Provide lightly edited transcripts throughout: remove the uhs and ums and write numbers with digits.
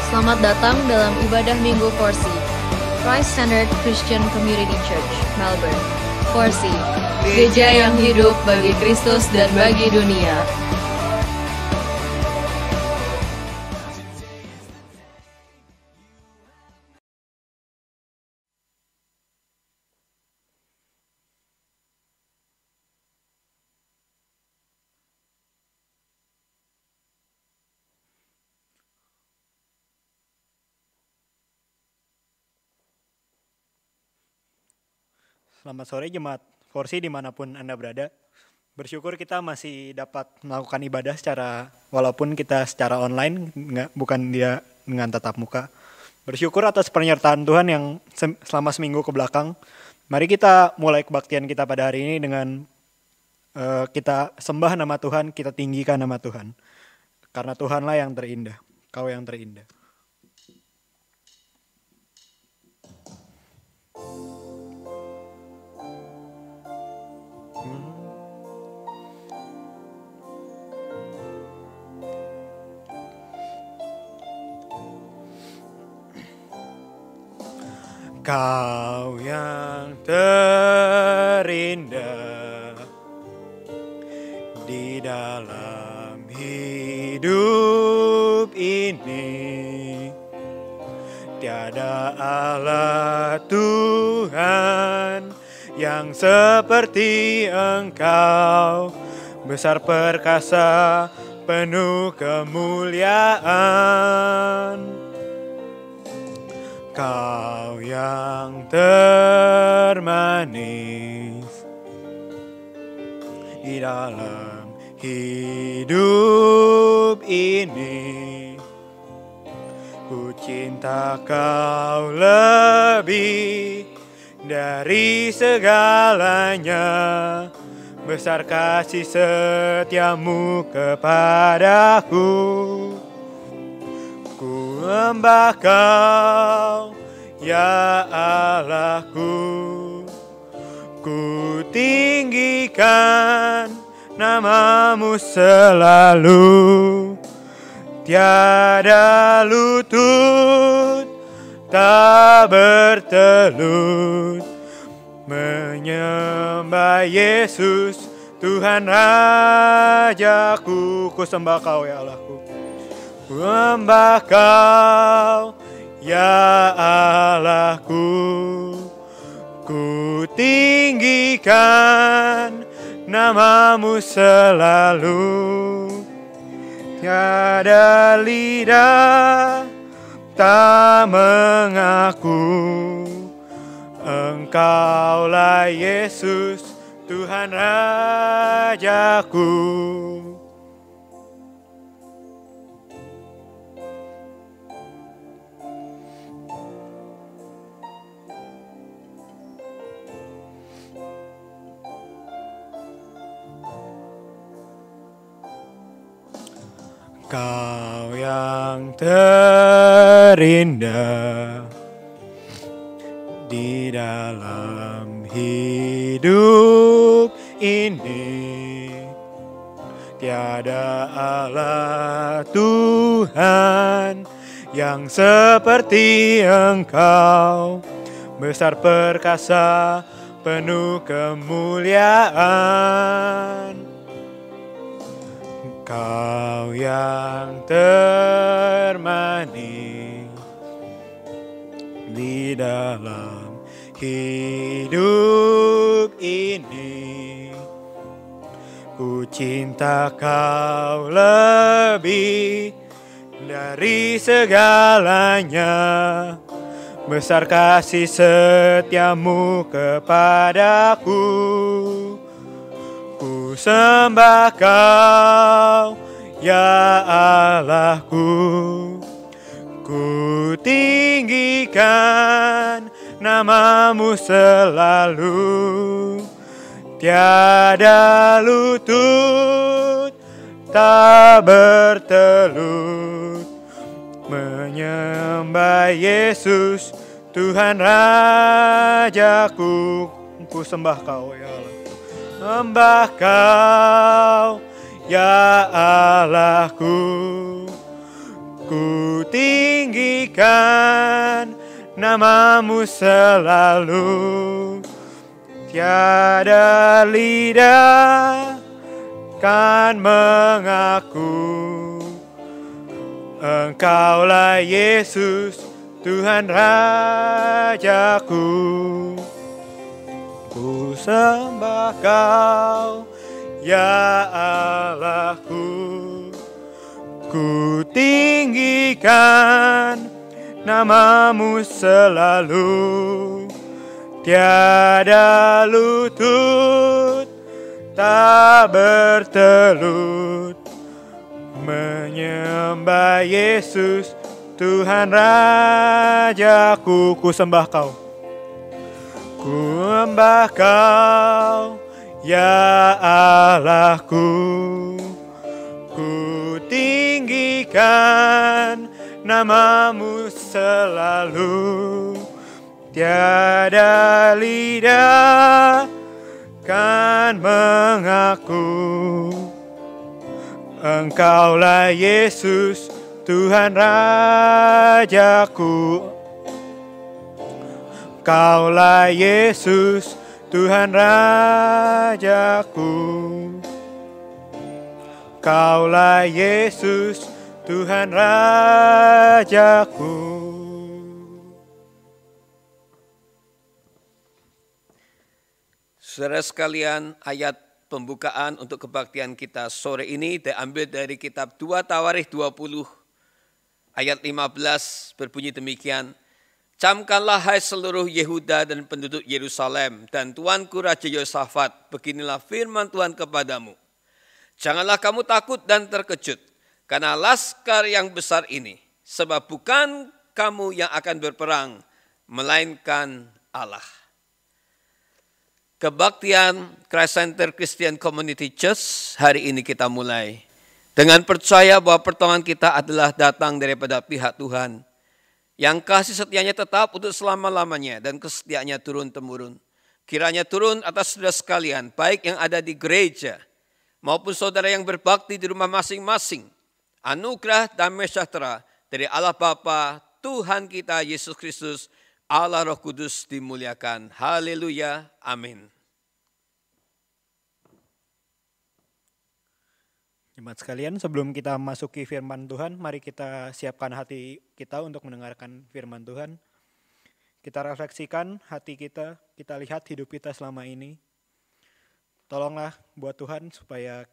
Selamat datang dalam ibadah Minggu Forsi, Christ Centered Christian Community Church, Melbourne. Forsi, gereja yang hidup bagi Kristus dan bagi dunia. Selamat sore Jemaat Forsi dimanapun Anda berada. Bersyukur kita masih dapat melakukan ibadah walaupun kita secara online, bukan dia dengan tatap muka. Bersyukur atas penyertaan Tuhan yang selama seminggu ke belakang. Mari kita mulai kebaktian kita pada hari ini dengan kita sembah nama Tuhan, kita tinggikan nama Tuhan. Karena Tuhanlah yang terindah, Kau yang terindah. Kau yang terindah di dalam hidup ini, tiada Allah Tuhan yang seperti Engkau, besar perkasa penuh kemuliaan. Kau yang termanis di dalam hidup ini, ku cinta Kau lebih dari segalanya, besar kasih setiamu kepadaku. Ku sembah Kau, ya Allahku, ku tinggikan namamu selalu, tiada lutut tak bertelut, menyembah Yesus Tuhan Rajaku. Ku sembah Kau, ya Allahku, ku sembah Kau, ya Allahku, ku tinggikan namamu selalu, tiada lidah tak mengaku, Engkaulah Yesus Tuhan Rajaku. Kau yang terindah di dalam hidup ini, tiada Allah Tuhan yang seperti Engkau, besar perkasa penuh kemuliaan. Kau yang termanis di dalam hidup ini, ku cinta Kau lebih dari segalanya, besar kasih setiamu kepadaku. Ku sembah Kau, ya Allahku, ku tinggikan namamu selalu, tiada lutut tak bertelut, menyembah Yesus Tuhan Rajaku. Ku sembah Kau, ya Allah, sembah Kau, ya Allahku, Ku tinggikan namamu selalu, tiada lidah kan mengaku Engkaulah Yesus, Tuhan Rajaku. Ku sembah Kau, ya Allahku. Ku tinggikan namamu selalu, tiada lutut tak bertelut menyembah Yesus, Tuhan Rajaku. Ku sembah Kau, ku sembah Kau, ya Allahku. Ku tinggikan namamu selalu, tiada lidah kan mengaku Engkaulah Yesus, Tuhan Rajaku. Kaulah Yesus, Tuhan Rajaku. Kaulah Yesus, Tuhan Rajaku. Saudara sekalian, ayat pembukaan untuk kebaktian kita sore ini diambil dari kitab 2 Tawarikh 20 ayat 15 berbunyi demikian. Camkanlah hai seluruh Yehuda dan penduduk Yerusalem dan tuanku Raja Yosafat, beginilah firman Tuhan kepadamu. Janganlah kamu takut dan terkejut karena laskar yang besar ini, sebab bukan kamu yang akan berperang, melainkan Allah. Kebaktian Christ Center Christian Community Church hari ini kita mulai dengan percaya bahwa pertolongan kita adalah datang daripada pihak Tuhan yang kasih setianya tetap untuk selama-lamanya dan kesetiaannya turun-temurun. Kiranya turun atas saudara sekalian, baik yang ada di gereja maupun saudara yang berbakti di rumah masing-masing. Anugerah damai sejahtera dari Allah Bapa, Tuhan kita Yesus Kristus, Allah Roh Kudus dimuliakan. Haleluya. Amin. Jemaat sekalian, sebelum kita masuki firman Tuhan, mari kita siapkan hati kita untuk mendengarkan firman Tuhan. Kita refleksikan hati kita lihat hidup kita selama ini. Tolonglah buat Tuhan supaya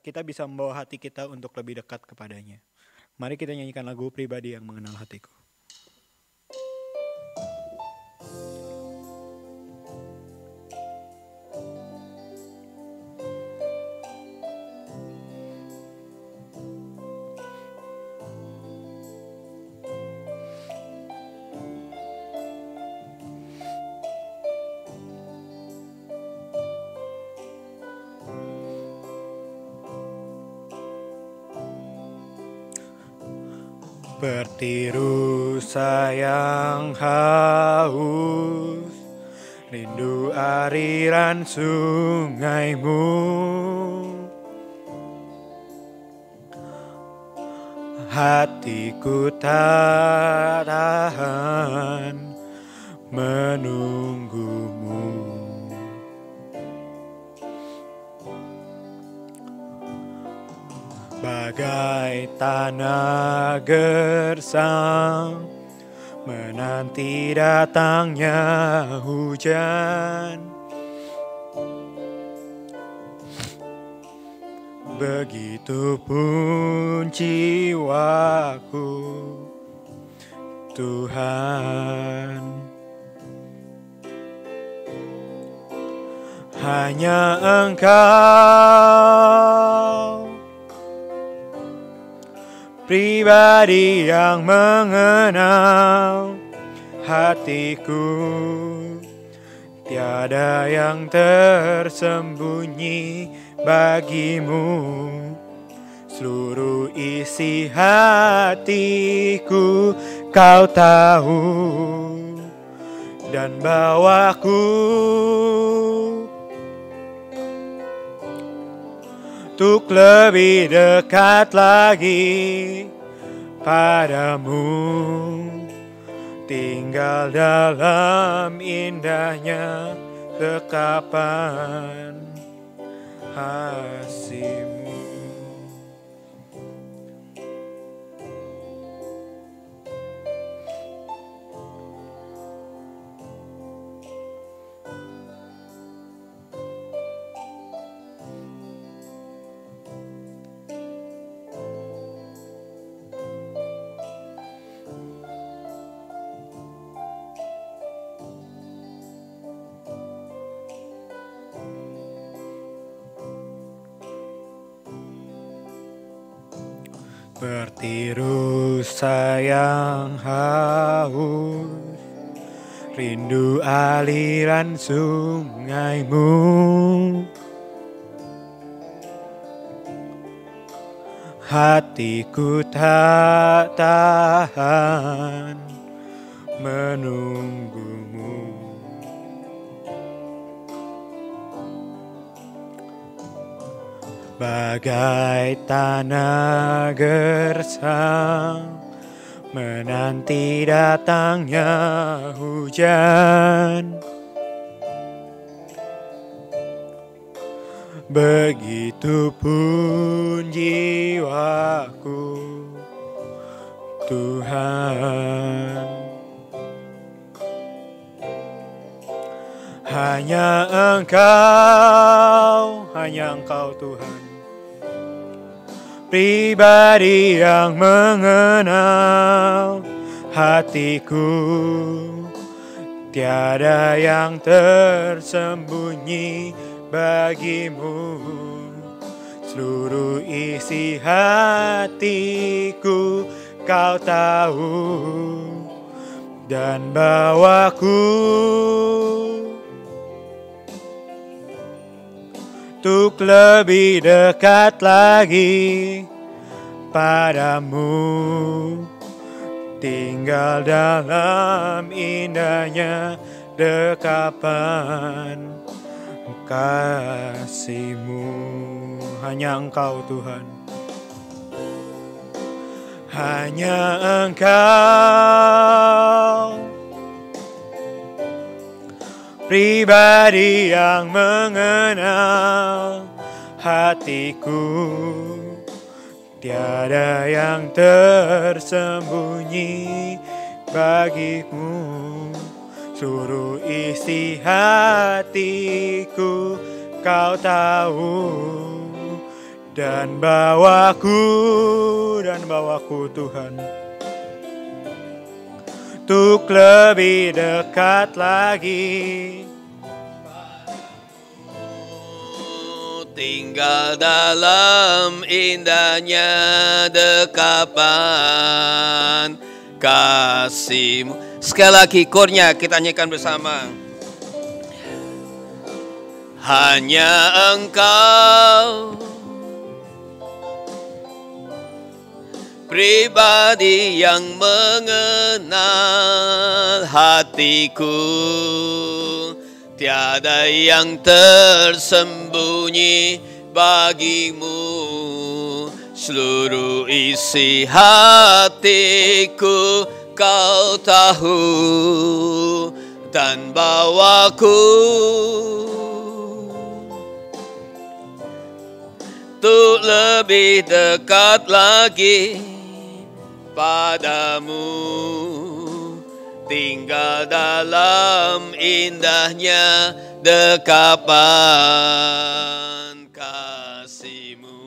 kita bisa membawa hati kita untuk lebih dekat kepadanya. Mari kita nyanyikan lagu pribadi yang mengenal hatiku. Bertiru sayang haus, rindu aliran sungaimu. Hatiku tak tahan menunggumu. Bagai tanah gersang menanti datangnya hujan, begitu pun jiwaku, Tuhan. Hanya Engkau pribadi yang mengenal hatiku, tiada yang tersembunyi bagimu. Seluruh isi hatiku Kau tahu, dan bawaku untuk lebih dekat lagi padamu, tinggal dalam indahnya dekapan kasih-Mu. Bertiru sayang haus, rindu aliran sungai-Mu. Hatiku tak tahan menunggu-Mu. Bagai tanah gersang menanti datangnya hujan, begitupun jiwaku, Tuhan. Hanya Engkau Tuhan, pribadi yang mengenal hatiku. Tiada yang tersembunyi bagi-Mu. Seluruh isi hatiku Kau tahu, dan bawaku untuk lebih dekat lagi padamu, tinggal dalam indahnya dekapan kasih-Mu. Hanya Engkau Tuhan, hanya Engkau, pribadi yang mengenal hatiku. Tiada yang tersembunyi bagi-Mu. Seluruh isi hatiku Kau tahu, dan bawaku Tuhan, untuk lebih dekat lagi, tinggal dalam indahnya dekapan kasih-Mu. Sekali lagi kornya kita nyanyikan bersama. Hanya Engkau, pribadi yang mengenal hatiku. Tiada yang tersembunyi bagi-Mu. Seluruh isi hatiku Kau tahu, dan bawaku untuk lebih dekat lagi padamu, tinggal dalam indahnya dekapan kasih-Mu.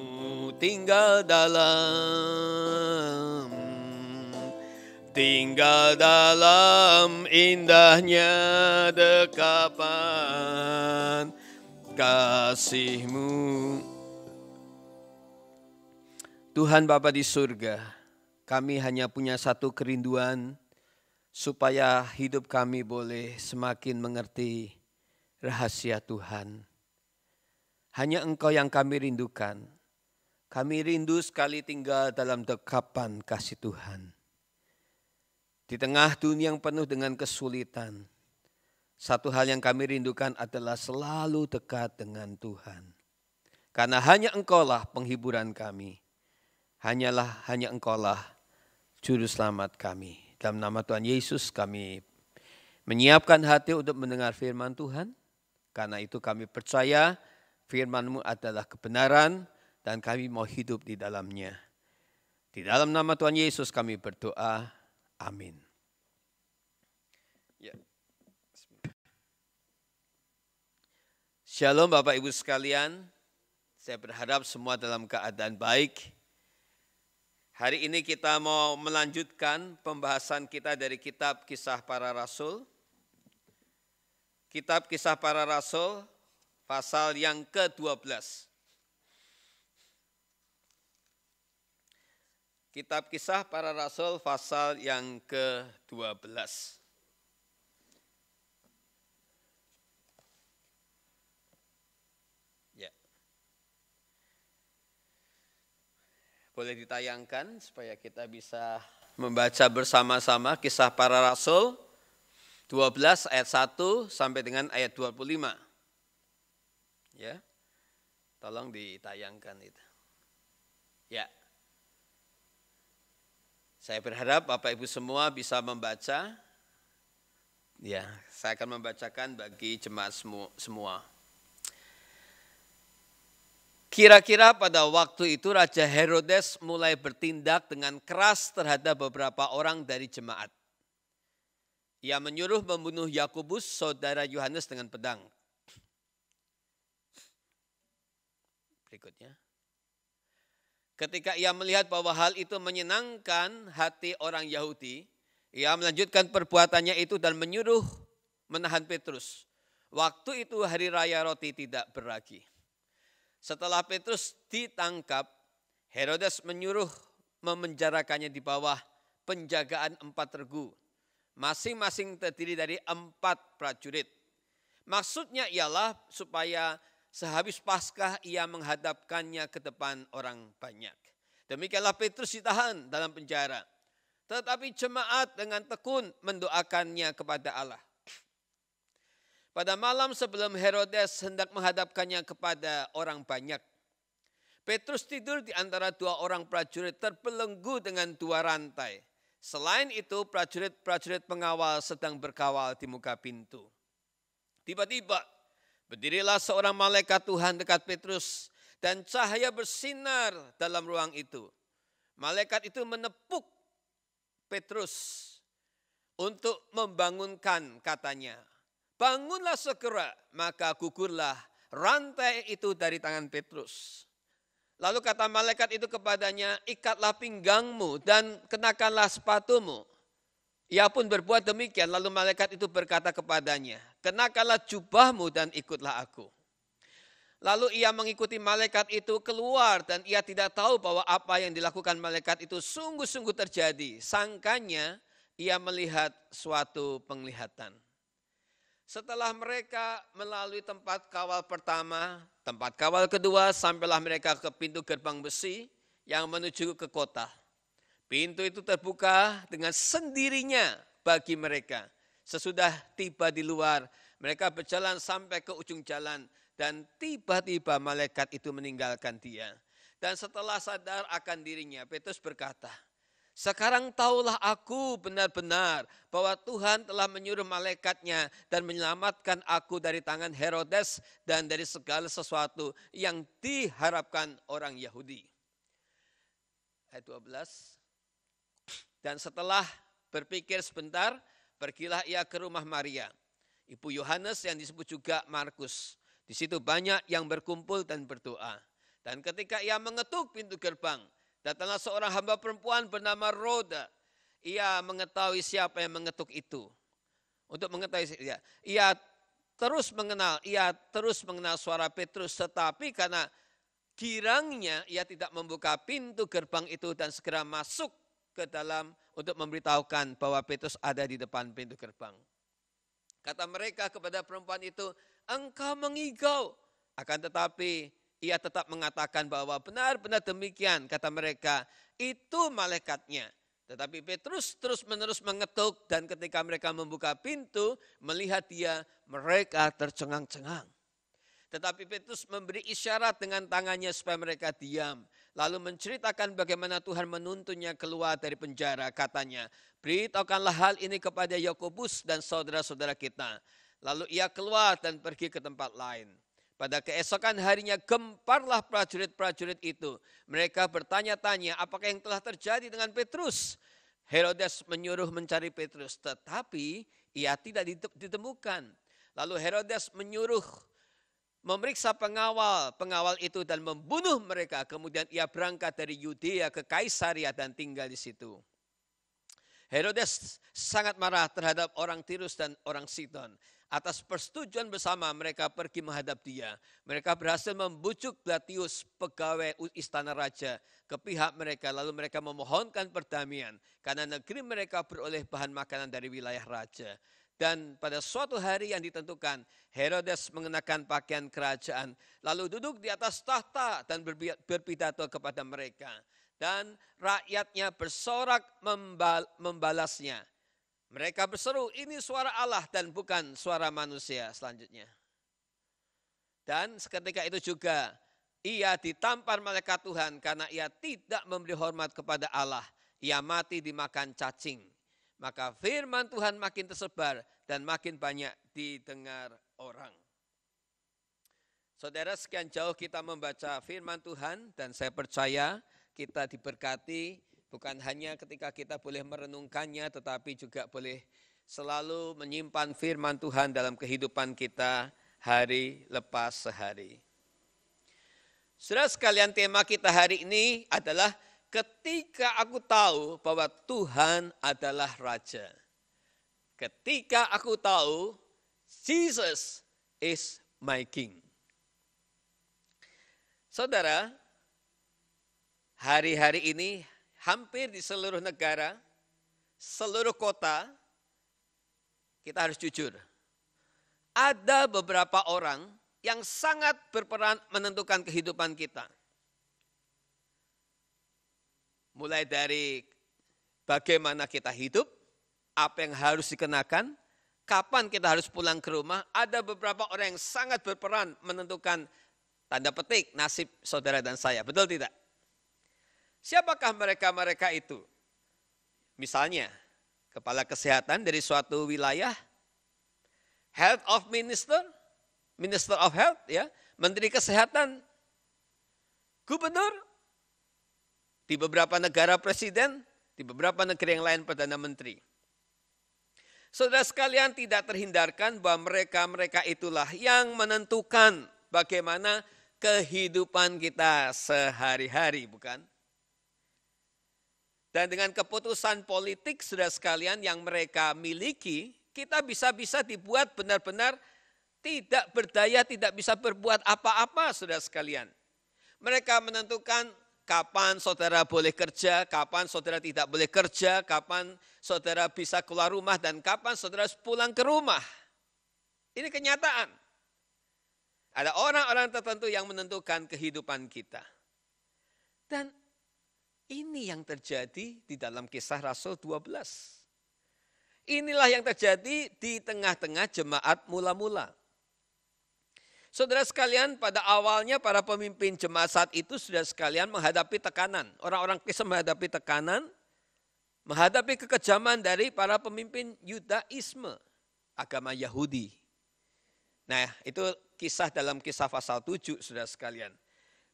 Tinggal dalam indahnya dekapan kasih-Mu. Tuhan Bapa di surga, kami hanya punya satu kerinduan, supaya hidup kami boleh semakin mengerti rahasia Tuhan. Hanya Engkau yang kami rindukan. Kami rindu sekali tinggal dalam dekapan kasih Tuhan. Di tengah dunia yang penuh dengan kesulitan, satu hal yang kami rindukan adalah selalu dekat dengan Tuhan. Karena hanya Engkaulah penghiburan kami. Hanya Engkaulah Juru Selamat kami. Dalam nama Tuhan Yesus kami menyiapkan hati untuk mendengar firman Tuhan. Karena itu kami percaya firman-Mu adalah kebenaran dan kami mau hidup di dalamnya. Di dalam nama Tuhan Yesus kami berdoa. Amin. Ya. Shalom Bapak Ibu sekalian. Saya berharap semua dalam keadaan baik. Hari ini kita mau melanjutkan pembahasan kita dari kitab Kisah Para Rasul. Kitab Kisah Para Rasul pasal yang ke-12. Kitab Kisah Para Rasul pasal yang ke-12. Ya. Boleh ditayangkan supaya kita bisa membaca bersama-sama Kisah Para Rasul 12 ayat 1 sampai dengan ayat 25. Ya. Tolong ditayangkan itu. Ya. Saya berharap Bapak Ibu semua bisa membaca. Ya, saya akan membacakan bagi jemaat semua. Kira-kira pada waktu itu Raja Herodes mulai bertindak dengan keras terhadap beberapa orang dari jemaat. Ia menyuruh membunuh Yakobus, saudara Yohanes dengan pedang. Berikutnya. Ketika ia melihat bahwa hal itu menyenangkan hati orang Yahudi, ia melanjutkan perbuatannya itu dan menyuruh menahan Petrus. Waktu itu hari raya roti tidak beragi. Setelah Petrus ditangkap, Herodes menyuruh memenjarakannya di bawah penjagaan 4 regu. Masing-masing terdiri dari 4 prajurit. Maksudnya ialah supaya sehabis Paskah ia menghadapkannya ke depan orang banyak. Demikianlah Petrus ditahan dalam penjara. Tetapi jemaat dengan tekun mendoakannya kepada Allah. Pada malam sebelum Herodes hendak menghadapkannya kepada orang banyak, Petrus tidur di antara 2 orang prajurit terbelenggu dengan 2 rantai. Selain itu, prajurit-prajurit pengawal sedang berkawal di muka pintu. Tiba-tiba, berdirilah seorang malaikat Tuhan dekat Petrus dan cahaya bersinar dalam ruang itu. Malaikat itu menepuk Petrus untuk membangunkan, katanya, "Bangunlah segera," maka gugurlah rantai itu dari tangan Petrus. Lalu kata malaikat itu kepadanya, "Ikatlah pinggangmu dan kenakanlah sepatumu." Ia pun berbuat demikian. Lalu malaikat itu berkata kepadanya, "Kenakanlah jubahmu dan ikutlah aku." Lalu ia mengikuti malaikat itu keluar dan ia tidak tahu bahwa apa yang dilakukan malaikat itu sungguh-sungguh terjadi. Sangkanya ia melihat suatu penglihatan. Setelah mereka melalui tempat kawal pertama, tempat kawal kedua, sampailah mereka ke pintu gerbang besi yang menuju ke kota. Pintu itu terbuka dengan sendirinya bagi mereka. Sesudah tiba di luar, mereka berjalan sampai ke ujung jalan dan tiba-tiba malaikat itu meninggalkan dia. Dan setelah sadar akan dirinya, Petrus berkata, "Sekarang tahulah aku benar-benar bahwa Tuhan telah menyuruh malaikatnya dan menyelamatkan aku dari tangan Herodes dan dari segala sesuatu yang diharapkan orang Yahudi." Ayat 12. Dan setelah berpikir sebentar, pergilah ia ke rumah Maria, ibu Yohanes yang disebut juga Markus. Di situ banyak yang berkumpul dan berdoa. Dan ketika ia mengetuk pintu gerbang, datanglah seorang hamba perempuan bernama Roda. Ia mengetahui siapa yang mengetuk itu. Untuk mengetahui, ia terus mengenal suara Petrus, tetapi karena girangnya ia tidak membuka pintu gerbang itu dan segera masuk ke dalam untuk memberitahukan bahwa Petrus ada di depan pintu gerbang. Kata mereka kepada perempuan itu, "Engkau mengigau." Akan tetapi ia tetap mengatakan bahwa benar-benar demikian, kata mereka, itu malaikatnya. Tetapi Petrus terus-menerus mengetuk dan ketika mereka membuka pintu, melihat dia, mereka tercengang-cengang. Tetapi Petrus memberi isyarat dengan tangannya supaya mereka diam. Lalu menceritakan bagaimana Tuhan menuntunnya keluar dari penjara. Katanya, beritahukanlah hal ini kepada Yakobus dan saudara-saudara kita. Lalu ia keluar dan pergi ke tempat lain. Pada keesokan harinya gemparlah prajurit-prajurit itu. Mereka bertanya-tanya apakah yang telah terjadi dengan Petrus. Herodes menyuruh mencari Petrus, tetapi ia tidak ditemukan. Lalu Herodes menyuruh memeriksa pengawal itu dan membunuh mereka. Kemudian ia berangkat dari Yudea ke Kaisaria dan tinggal di situ. Herodes sangat marah terhadap orang Tirus dan orang Sidon. Atas persetujuan bersama mereka pergi menghadap dia. Mereka berhasil membujuk Blasius, pegawai istana raja, ke pihak mereka. Lalu mereka memohonkan perdamaian karena negeri mereka beroleh bahan makanan dari wilayah raja. Dan pada suatu hari yang ditentukan, Herodes mengenakan pakaian kerajaan, lalu duduk di atas tahta dan berpidato kepada mereka. Dan rakyatnya bersorak membalasnya. Mereka berseru, ini suara Allah dan bukan suara manusia. Selanjutnya. Dan seketika itu juga ia ditampar malaikat Tuhan karena ia tidak memberi hormat kepada Allah. Ia mati dimakan cacing. Maka firman Tuhan makin tersebar dan makin banyak didengar orang. Saudara, sekian jauh kita membaca firman Tuhan dan saya percaya kita diberkati bukan hanya ketika kita boleh merenungkannya, tetapi juga boleh selalu menyimpan firman Tuhan dalam kehidupan kita hari lepas sehari. Saudara sekalian, tema kita hari ini adalah ketika aku tahu bahwa Tuhan adalah Raja. Ketika aku tahu Jesus is my King. Saudara, hari-hari ini hampir di seluruh negara, seluruh kota, kita harus jujur. Ada beberapa orang yang sangat berperan menentukan kehidupan kita. Mulai dari bagaimana kita hidup, apa yang harus dikenakan, kapan kita harus pulang ke rumah. Ada beberapa orang yang sangat berperan menentukan tanda petik nasib saudara dan saya. Betul tidak? Siapakah mereka-mereka itu? Misalnya, kepala kesehatan dari suatu wilayah, health of minister, minister of health, ya, menteri kesehatan, gubernur, di beberapa negara presiden, di beberapa negara yang lain perdana menteri. Saudara sekalian, tidak terhindarkan bahwa mereka-mereka itulah yang menentukan bagaimana kehidupan kita sehari-hari, bukan? Dan dengan keputusan politik, saudara sekalian, yang mereka miliki, kita bisa-bisa dibuat benar-benar tidak berdaya, tidak bisa berbuat apa-apa, saudara sekalian. Mereka menentukan kapan saudara boleh kerja, kapan saudara tidak boleh kerja, kapan saudara bisa keluar rumah, dan kapan saudara pulang ke rumah. Ini kenyataan. Ada orang-orang tertentu yang menentukan kehidupan kita. Dan ini yang terjadi di dalam Kisah Rasul 12. Inilah yang terjadi di tengah-tengah jemaat mula-mula. Saudara sekalian, pada awalnya para pemimpin jemaat saat itu saudara sekalian menghadapi tekanan. Orang-orang Kristen menghadapi tekanan, menghadapi kekejaman dari para pemimpin Yudaisme, agama Yahudi. Nah, itu kisah dalam Kisah pasal 7, saudara sekalian.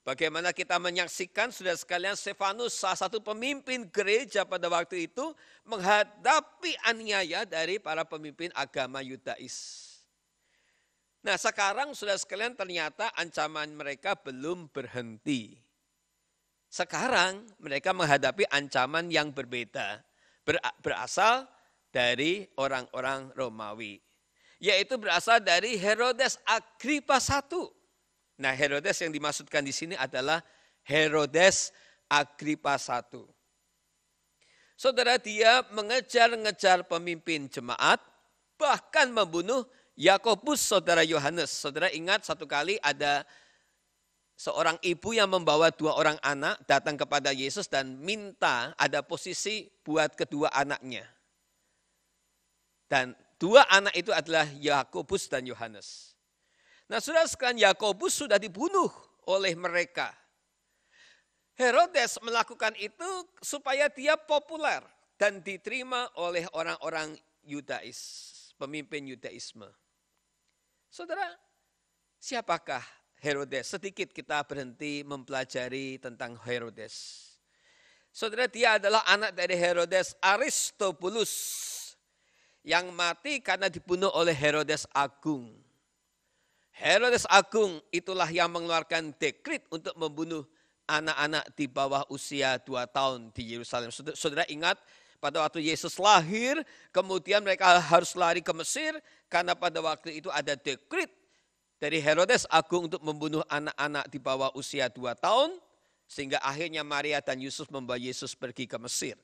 Bagaimana kita menyaksikan, saudara sekalian, Stefanus, salah satu pemimpin gereja pada waktu itu, menghadapi aniaya dari para pemimpin agama Yudais. Nah, sekarang saudara sekalian ternyata ancaman mereka belum berhenti. Sekarang mereka menghadapi ancaman yang berbeda, berasal dari orang-orang Romawi. Yaitu berasal dari Herodes Agripa I. Nah, Herodes yang dimaksudkan di sini adalah Herodes Agripa I. Saudara, dia mengejar-ngejar pemimpin jemaat, bahkan membunuh Yakobus, saudara Yohanes. Saudara ingat satu kali ada seorang ibu yang membawa 2 orang anak datang kepada Yesus dan minta ada posisi buat kedua anaknya. Dan 2 anak itu adalah Yakobus dan Yohanes. Nah, saudara sekalian, Yakobus sudah dibunuh oleh mereka. Herodes melakukan itu supaya dia populer dan diterima oleh orang-orang Yudais, pemimpin Yudaisme. Saudara, siapakah Herodes? Sedikit kita berhenti mempelajari tentang Herodes. Saudara, dia adalah anak dari Herodes Aristobulus yang mati karena dibunuh oleh Herodes Agung. Herodes Agung itulah yang mengeluarkan dekret untuk membunuh anak-anak di bawah usia 2 tahun di Yerusalem. Saudara ingat pada waktu Yesus lahir, kemudian mereka harus lari ke Mesir karena pada waktu itu ada dekret dari Herodes Agung untuk membunuh anak-anak di bawah usia 2 tahun, sehingga akhirnya Maria dan Yusuf membawa Yesus pergi ke Mesir.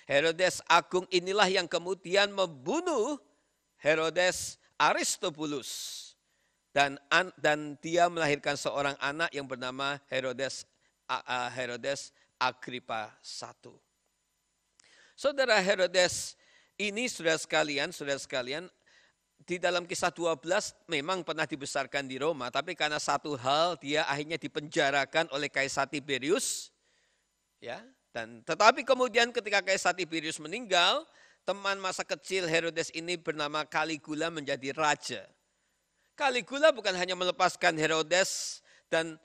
Herodes Agung inilah yang kemudian membunuh Herodes Aristobulus. Dan dia melahirkan seorang anak yang bernama Herodes Agripa I. Saudara, Herodes ini saudara sekalian, di dalam kisah 12 memang pernah dibesarkan di Roma, tapi karena satu hal dia akhirnya dipenjarakan oleh Kaisar Tiberius. Ya, tetapi kemudian ketika Kaisar Tiberius meninggal, teman masa kecil Herodes ini bernama Caligula menjadi raja. Caligula bukan hanya melepaskan Herodes dan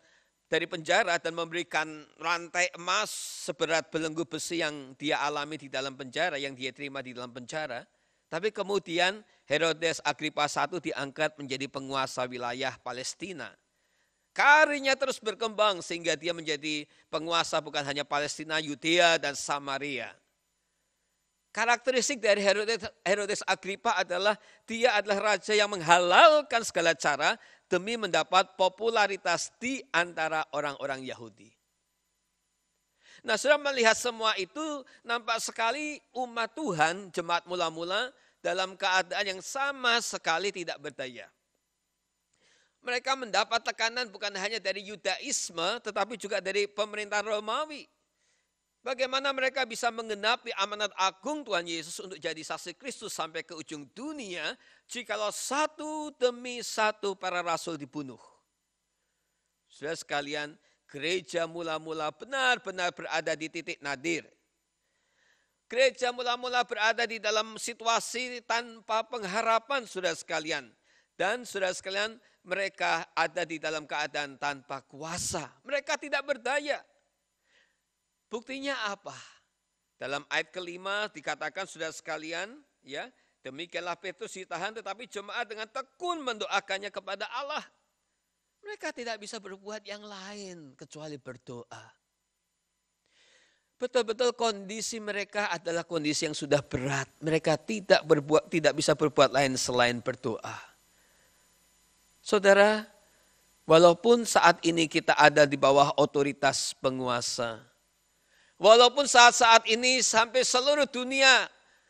dari penjara dan memberikan rantai emas seberat belenggu besi yang dia alami di dalam penjara, yang dia terima di dalam penjara. Tapi kemudian Herodes Agripa I diangkat menjadi penguasa wilayah Palestina. Karirnya terus berkembang sehingga dia menjadi penguasa bukan hanya Palestina, Yudea dan Samaria. Karakteristik dari Herodes Agripa adalah dia adalah raja yang menghalalkan segala cara demi mendapat popularitas di antara orang-orang Yahudi. Nah, saudara melihat semua itu, nampak sekali umat Tuhan, jemaat mula-mula dalam keadaan yang sama sekali tidak berdaya. Mereka mendapat tekanan bukan hanya dari Yudaisme, tetapi juga dari pemerintah Romawi. Bagaimana mereka bisa menggenapi amanat agung Tuhan Yesus untuk jadi saksi Kristus sampai ke ujung dunia, jikalau satu demi satu para rasul dibunuh. Saudara sekalian, gereja mula-mula benar-benar berada di titik nadir. Gereja mula-mula berada di dalam situasi tanpa pengharapan, saudara sekalian. Dan saudara sekalian, mereka ada di dalam keadaan tanpa kuasa. Mereka tidak berdaya. Buktinya apa? Dalam ayat kelima dikatakan saudara sekalian, ya, demikianlah Petrus ditahan tetapi jemaat dengan tekun mendoakannya kepada Allah. Mereka tidak bisa berbuat yang lain kecuali berdoa. Betul-betul kondisi mereka adalah kondisi yang sudah berat. Mereka tidak bisa berbuat lain selain berdoa. Saudara, walaupun saat ini kita ada di bawah otoritas penguasa, walaupun saat-saat ini sampai seluruh dunia,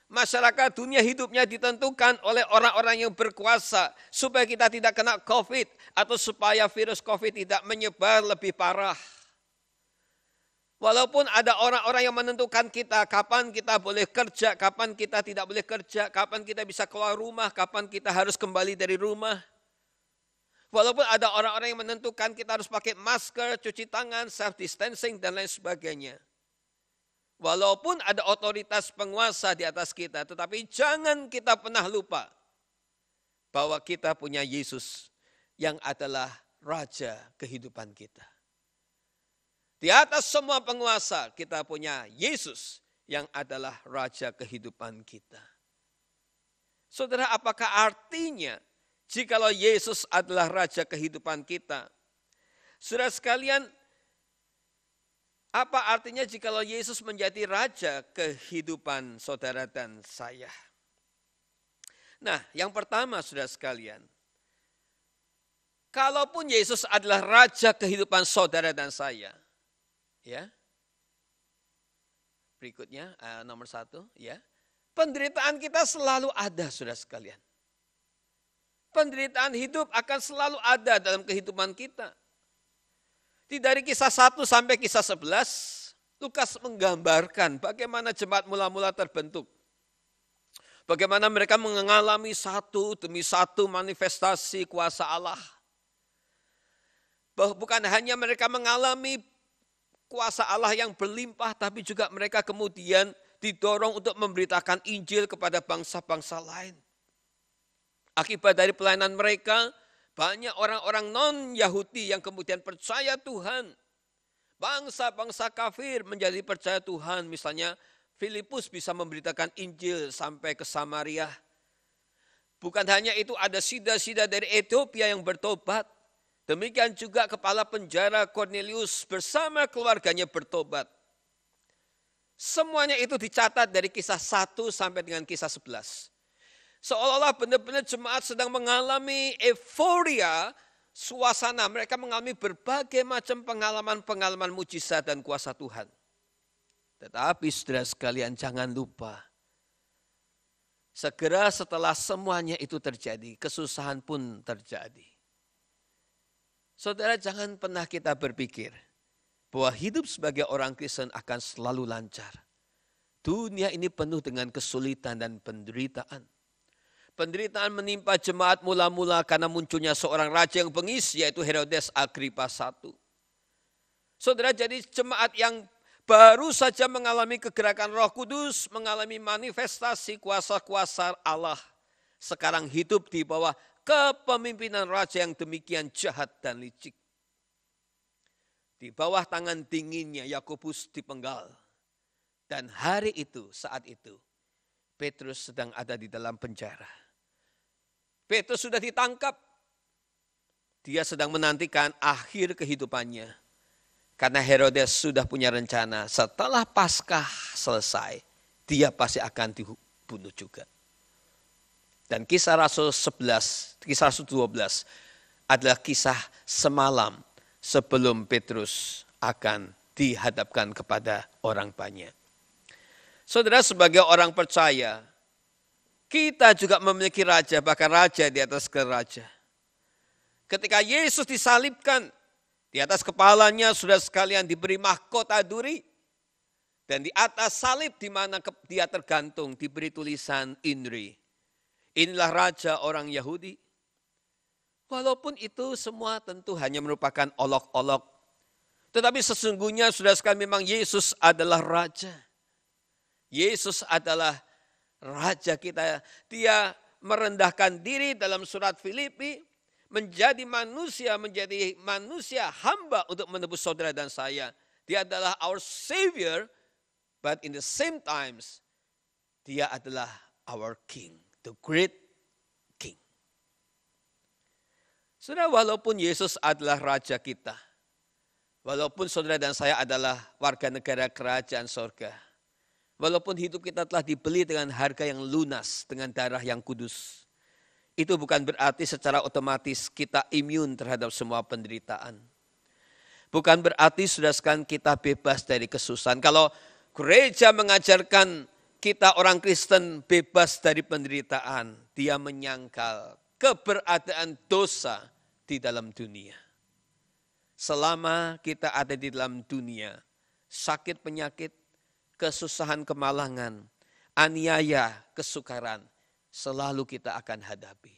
masyarakat dunia hidupnya ditentukan oleh orang-orang yang berkuasa supaya kita tidak kena COVID atau supaya virus COVID tidak menyebar lebih parah. Walaupun ada orang-orang yang menentukan kita kapan kita boleh kerja, kapan kita tidak boleh kerja, kapan kita bisa keluar rumah, kapan kita harus kembali dari rumah. Walaupun ada orang-orang yang menentukan kita harus pakai masker, cuci tangan, self distancing dan lain sebagainya. Walaupun ada otoritas penguasa di atas kita, tetapi jangan kita pernah lupa bahwa kita punya Yesus yang adalah Raja kehidupan kita. Di atas semua penguasa kita punya Yesus yang adalah Raja kehidupan kita. Saudara, apakah artinya jikalau Yesus adalah Raja kehidupan kita? Saudara sekalian, apa artinya jikalau Yesus menjadi Raja kehidupan saudara dan saya? Nah, yang pertama saudara sekalian, kalaupun Yesus adalah Raja kehidupan saudara dan saya, ya. Berikutnya nomor 1, ya. Penderitaan kita selalu ada, saudara sekalian. Penderitaan hidup akan selalu ada dalam kehidupan kita. Dari kisah 1 sampai kisah 11, Lukas menggambarkan bagaimana jemaat mula-mula terbentuk. Bagaimana mereka mengalami satu demi satu manifestasi kuasa Allah. Bukan hanya mereka mengalami kuasa Allah yang berlimpah, tapi juga mereka kemudian didorong untuk memberitakan Injil kepada bangsa-bangsa lain. Akibat dari pelayanan mereka, banyak orang-orang non-Yahudi yang kemudian percaya Tuhan. Bangsa-bangsa kafir menjadi percaya Tuhan. Misalnya Filipus bisa memberitakan Injil sampai ke Samaria. Bukan hanya itu, ada sida-sida dari Ethiopia yang bertobat. Demikian juga kepala penjara Cornelius bersama keluarganya bertobat. Semuanya itu dicatat dari kisah 1 sampai dengan kisah 11. Seolah-olah benar-benar jemaat sedang mengalami euforia, suasana. Mereka mengalami berbagai macam pengalaman-pengalaman mujizat dan kuasa Tuhan. Tetapi saudara sekalian, jangan lupa, segera setelah semuanya itu terjadi, kesusahan pun terjadi. Saudara, jangan pernah kita berpikir bahwa hidup sebagai orang Kristen akan selalu lancar. Dunia ini penuh dengan kesulitan dan penderitaan. Penderitaan menimpa jemaat mula-mula karena munculnya seorang raja yang bengis, yaitu Herodes Agripa I. Saudara, jadi jemaat yang baru saja mengalami kegerakan Roh Kudus, mengalami manifestasi kuasa-kuasa Allah, sekarang hidup di bawah kepemimpinan raja yang demikian jahat dan licik. Di bawah tangan dinginnya Yakobus dipenggal. Dan hari itu, saat itu, Petrus sedang ada di dalam penjara. Petrus sudah ditangkap. Dia sedang menantikan akhir kehidupannya. Karena Herodes sudah punya rencana, setelah Paskah selesai, dia pasti akan dibunuh juga. Dan kisah Rasul 11, kisah Rasul 12 adalah kisah semalam sebelum Petrus akan dihadapkan kepada orang banyak. Saudara, sebagai orang percaya, kita juga memiliki raja, bahkan raja di atas raja. Ketika Yesus disalibkan, di atas kepalanya sudah sekalian diberi mahkota duri. Dan di atas salib di mana dia tergantung diberi tulisan INRI. Inilah raja orang Yahudi. Walaupun itu semua tentu hanya merupakan olok-olok. Tetapi sesungguhnya sudah sekalian memang Yesus adalah raja. Yesus adalah raja kita. Dia merendahkan diri dalam surat Filipi. Menjadi manusia hamba untuk menebus saudara dan saya. Dia adalah our Savior, but in the same times, dia adalah our King, the great King. Saudara, walaupun Yesus adalah Raja kita, walaupun saudara dan saya adalah warga negara kerajaan sorga, walaupun hidup kita telah dibeli dengan harga yang lunas, dengan darah yang kudus, itu bukan berarti secara otomatis kita imun terhadap semua penderitaan. Bukan berarti sudah sekarang kita bebas dari kesusahan. Kalau gereja mengajarkan kita orang Kristen bebas dari penderitaan, dia menyangkal keberadaan dosa di dalam dunia. Selama kita ada di dalam dunia, sakit penyakit, kesusahan kemalangan, aniaya, kesukaran, selalu kita akan hadapi.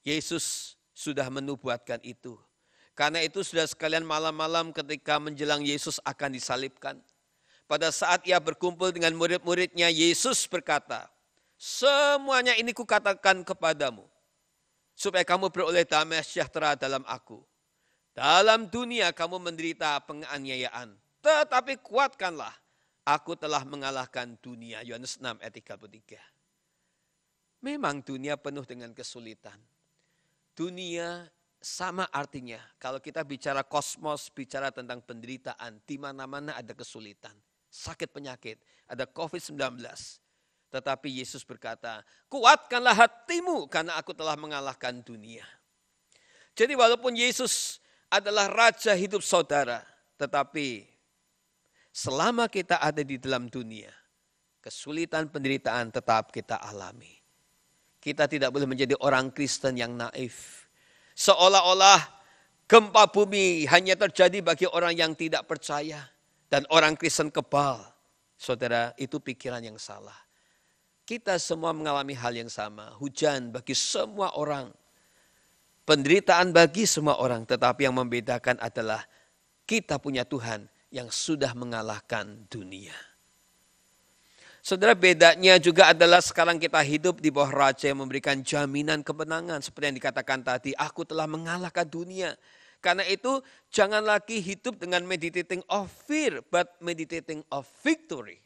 Yesus sudah menubuatkan itu. Karena itu sudah sekalian malam-malam ketika menjelang Yesus akan disalibkan. Pada saat ia berkumpul dengan murid-muridnya, Yesus berkata, semuanya ini kukatakan kepadamu, supaya kamu beroleh damai sejahtera dalam aku. Dalam dunia kamu menderita penganiayaan, tetapi kuatkanlah, aku telah mengalahkan dunia. Yohanes 6 ayat 33. Memang dunia penuh dengan kesulitan. Dunia sama artinya, kalau kita bicara kosmos, bicara tentang penderitaan, di mana-mana ada kesulitan, sakit penyakit, ada COVID-19. Tetapi Yesus berkata, kuatkanlah hatimu karena aku telah mengalahkan dunia. Jadi walaupun Yesus adalah raja hidup saudara, tetapi selama kita ada di dalam dunia, kesulitan penderitaan tetap kita alami. Kita tidak boleh menjadi orang Kristen yang naif. Seolah-olah gempa bumi hanya terjadi bagi orang yang tidak percaya. Dan orang Kristen kebal. Saudara, itu pikiran yang salah. Kita semua mengalami hal yang sama. Hujan bagi semua orang. Penderitaan bagi semua orang. Tetapi yang membedakan adalah kita punya Tuhan yang sudah mengalahkan dunia. Saudara, bedanya juga adalah sekarang kita hidup di bawah raja yang memberikan jaminan kemenangan. Seperti yang dikatakan tadi, aku telah mengalahkan dunia. Karena itu jangan lagi hidup dengan meditating of fear, but meditating of victory.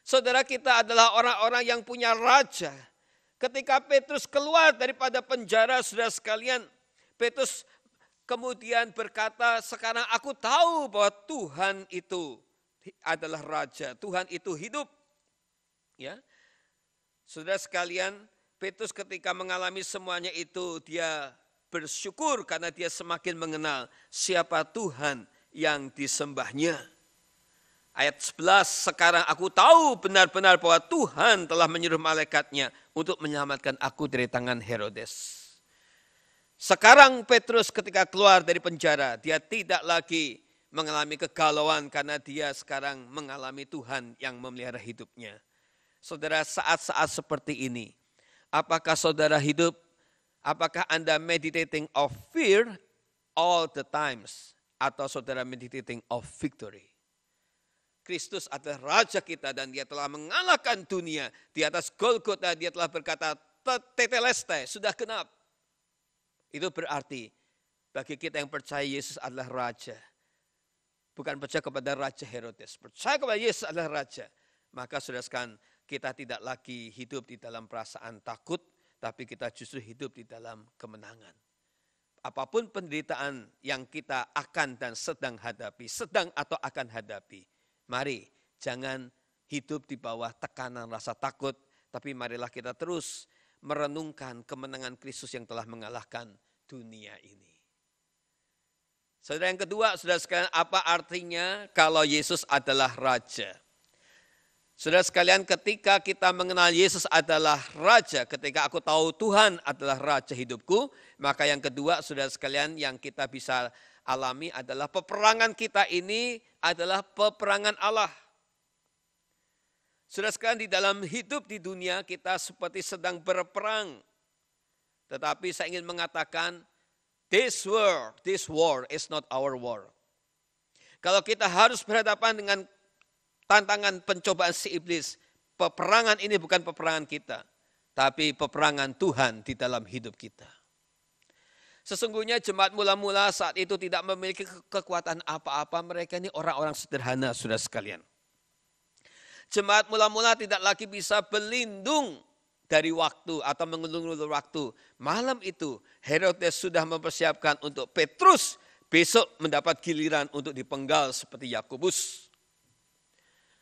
Saudara, kita adalah orang-orang yang punya raja. Ketika Petrus keluar daripada penjara, saudara sekalian, Petrus kemudian berkata, sekarang aku tahu bahwa Tuhan itu adalah raja, Tuhan itu hidup. Ya, saudara sekalian, Petrus ketika mengalami semuanya itu, dia bersyukur karena dia semakin mengenal siapa Tuhan yang disembahnya. Ayat 11, sekarang aku tahu benar-benar bahwa Tuhan telah menyuruh malaikatnya untuk menyelamatkan aku dari tangan Herodes. Sekarang Petrus ketika keluar dari penjara, dia tidak lagi mengalami kegalauan karena dia sekarang mengalami Tuhan yang memelihara hidupnya. Saudara, saat-saat seperti ini, apakah saudara hidup, apakah Anda meditating of fear all the times, atau saudara meditating of victory? Kristus adalah Raja kita dan dia telah mengalahkan dunia. Di atas Golgota dia telah berkata, tetelestai, sudah genap. Itu berarti bagi kita yang percaya Yesus adalah Raja. Bukan percaya kepada Raja Herodes. Percaya kepada Yesus adalah Raja. Maka saudara sekalian, kita tidak lagi hidup di dalam perasaan takut. Tapi kita justru hidup di dalam kemenangan. Apapun penderitaan yang kita akan dan sedang hadapi. Sedang atau akan hadapi. Mari jangan hidup di bawah tekanan rasa takut. Tapi marilah kita terus merenungkan kemenangan Kristus yang telah mengalahkan dunia ini. Saudara, yang kedua, saudara sekalian, apa artinya kalau Yesus adalah Raja? Saudara sekalian, ketika kita mengenal Yesus adalah Raja, ketika aku tahu Tuhan adalah Raja hidupku, maka yang kedua, saudara sekalian, yang kita bisa alami adalah peperangan kita ini adalah peperangan Allah. Saudara sekalian, di dalam hidup di dunia kita seperti sedang berperang. Tetapi saya ingin mengatakan, this war is not our war. Kalau kita harus berhadapan dengan tantangan pencobaan si iblis, peperangan ini bukan peperangan kita, tapi peperangan Tuhan di dalam hidup kita. Sesungguhnya jemaat mula-mula saat itu tidak memiliki kekuatan apa-apa, mereka ini orang-orang sederhana, saudara sekalian. Jemaat mula-mula tidak lagi bisa berlindung dari waktu atau mengulur-ulur waktu. Malam itu Herodes sudah mempersiapkan untuk Petrus besok mendapat giliran untuk dipenggal seperti Yakobus.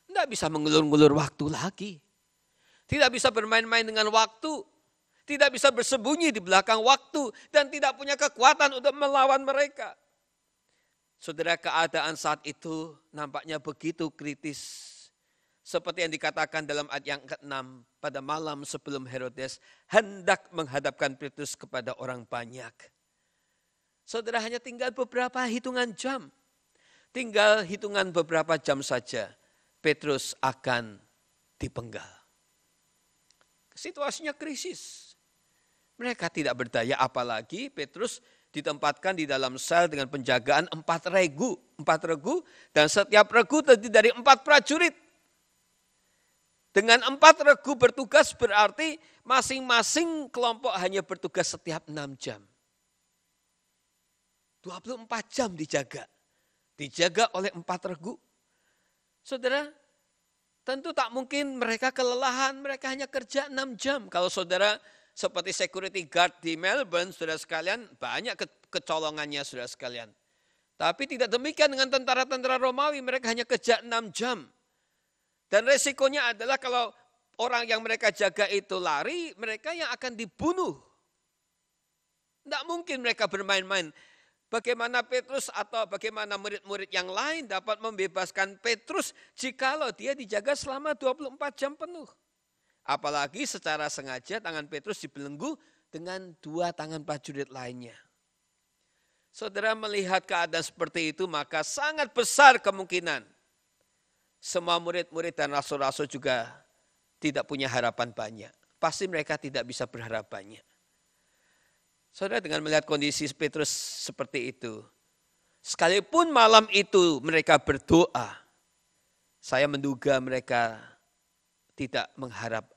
Tidak bisa mengulur-ulur waktu lagi. Tidak bisa bermain-main dengan waktu. Tidak bisa bersembunyi di belakang waktu. Dan tidak punya kekuatan untuk melawan mereka. Saudara, keadaan saat itu nampaknya begitu kritis. Seperti yang dikatakan dalam ayat yang ke-6. Pada malam sebelum Herodes hendak menghadapkan Petrus kepada orang banyak. Saudara, hanya tinggal beberapa hitungan jam. Tinggal hitungan beberapa jam saja. Petrus akan dipenggal. Situasinya krisis. Mereka tidak berdaya, apalagi Petrus ditempatkan di dalam sel dengan penjagaan 4 regu. Dan setiap regu terdiri dari 4 prajurit. Dengan 4 regu bertugas berarti masing-masing kelompok hanya bertugas setiap 6 jam. 24 jam dijaga. Dijaga oleh 4 regu. Saudara, tentu tak mungkin mereka kelelahan, mereka hanya kerja 6 jam. Kalau saudara seperti security guard di Melbourne, saudara sekalian, banyak kecolongannya saudara sekalian. Tapi tidak demikian dengan tentara-tentara Romawi, mereka hanya kerja 6 jam. Dan resikonya adalah kalau orang yang mereka jaga itu lari, mereka yang akan dibunuh. Tidak mungkin mereka bermain-main. Bagaimana Petrus atau bagaimana murid-murid yang lain dapat membebaskan Petrus jikalau dia dijaga selama 24 jam penuh. Apalagi secara sengaja tangan Petrus dibelenggu dengan 2 tangan prajurit lainnya. Saudara, melihat keadaan seperti itu, maka sangat besar kemungkinan semua murid-murid dan rasul-rasul juga tidak punya harapan banyak. Pasti mereka tidak bisa berharap banyak. Saudara, dengan melihat kondisi Petrus seperti itu, sekalipun malam itu mereka berdoa, saya menduga mereka tidak mengharap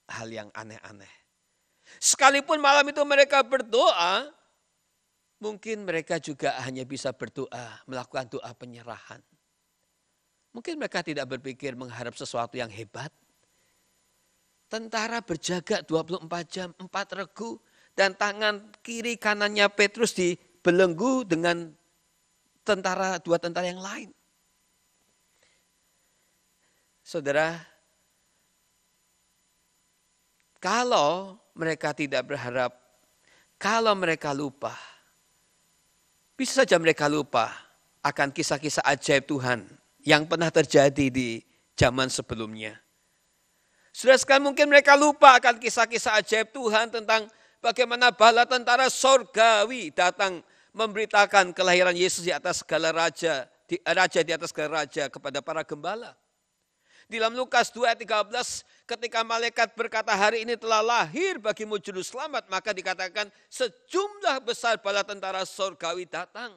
hal yang aneh-aneh. Sekalipun malam itu mereka berdoa, mungkin mereka juga hanya bisa berdoa, melakukan doa penyerahan. Mungkin mereka tidak berpikir mengharap sesuatu yang hebat. Tentara berjaga 24 jam, 4 regu, dan tangan kiri kanannya Petrus dibelenggu dengan dua tentara yang lain. Saudara, kalau mereka tidak berharap, kalau mereka lupa, bisa saja mereka lupa akan kisah-kisah ajaib Tuhan yang pernah terjadi di zaman sebelumnya. Saudara sekalian, mungkin mereka lupa akan kisah-kisah ajaib Tuhan tentang bagaimana bala tentara sorgawi datang memberitakan kelahiran Yesus di atas segala raja di atas segala raja kepada para gembala. Di dalam Lukas 2 ayat 13, ketika malaikat berkata hari ini telah lahir bagimu juru selamat, maka dikatakan sejumlah besar bala tentara sorgawi datang.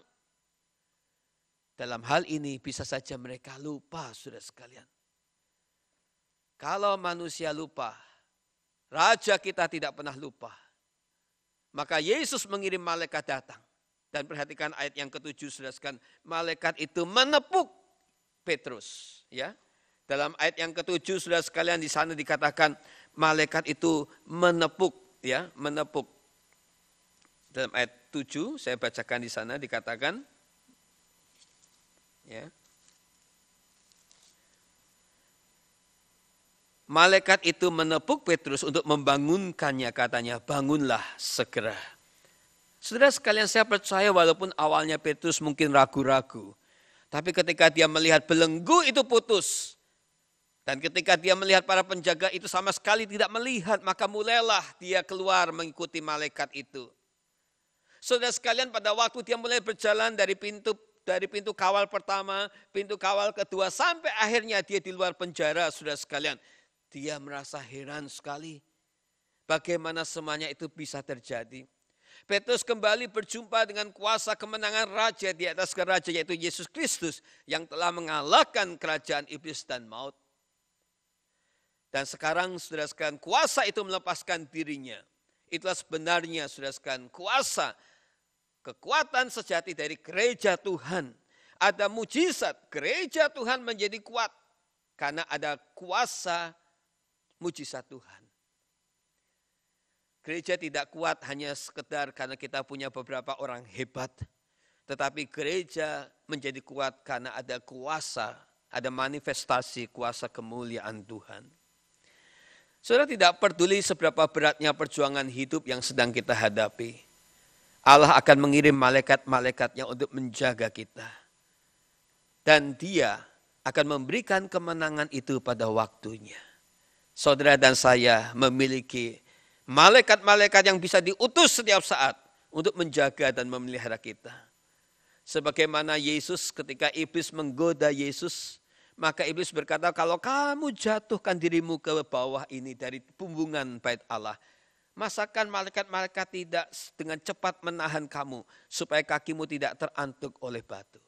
Dalam hal ini bisa saja mereka lupa, saudara sekalian. Kalau manusia lupa, Raja kita tidak pernah lupa. Maka Yesus mengirim malaikat datang. Dan perhatikan ayat yang ke-7, saudara sekalian. Malaikat itu menepuk Petrus. Ya. Dalam ayat yang ke-7, saudara sekalian, di sana dikatakan malaikat itu menepuk. Ya, menepuk. Dalam ayat 7, saya bacakan di sana dikatakan. Ya. Malaikat itu menepuk Petrus untuk membangunkannya, katanya, bangunlah segera. Saudara sekalian, saya percaya walaupun awalnya Petrus mungkin ragu-ragu, tapi ketika dia melihat belenggu itu putus, dan ketika dia melihat para penjaga itu sama sekali tidak melihat, maka mulailah dia keluar mengikuti malaikat itu. Saudara sekalian, pada waktu dia mulai berjalan dari pintu kawal pertama, pintu kawal kedua, sampai akhirnya dia di luar penjara, saudara sekalian. Dia merasa heran sekali bagaimana semuanya itu bisa terjadi. Petrus kembali berjumpa dengan kuasa kemenangan raja di atas raja, yaitu Yesus Kristus yang telah mengalahkan kerajaan iblis dan maut. Dan sekarang saudara sekalian, kuasa itu melepaskan dirinya. Itulah sebenarnya saudara sekalian kuasa, kekuatan sejati dari gereja Tuhan. Ada mujizat, gereja Tuhan menjadi kuat karena ada kuasa mujizat Tuhan. Gereja tidak kuat hanya sekedar karena kita punya beberapa orang hebat. Tetapi gereja menjadi kuat karena ada kuasa, ada manifestasi kuasa kemuliaan Tuhan. Saudara, tidak peduli seberapa beratnya perjuangan hidup yang sedang kita hadapi. Allah akan mengirim malaikat-malaikatnya untuk menjaga kita. Dan dia akan memberikan kemenangan itu pada waktunya. Saudara dan saya memiliki malaikat-malaikat yang bisa diutus setiap saat untuk menjaga dan memelihara kita. Sebagaimana Yesus ketika iblis menggoda Yesus, maka iblis berkata, kalau kamu jatuhkan dirimu ke bawah ini dari bumbungan bait Allah, masakan malaikat-malaikat tidak dengan cepat menahan kamu supaya kakimu tidak terantuk oleh batu.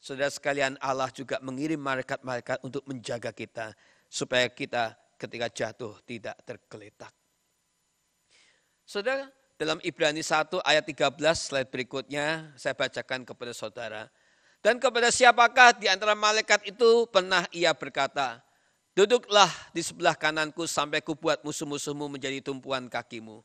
Saudara sekalian, Allah juga mengirim malaikat-malaikat untuk menjaga kita, supaya kita ketika jatuh tidak tergeletak. Saudara, dalam Ibrani 1 ayat 13 slide berikutnya saya bacakan kepada saudara. Dan kepada siapakah di antara malaikat itu pernah ia berkata, duduklah di sebelah kananku sampai kubuat musuh-musuhmu menjadi tumpuan kakimu.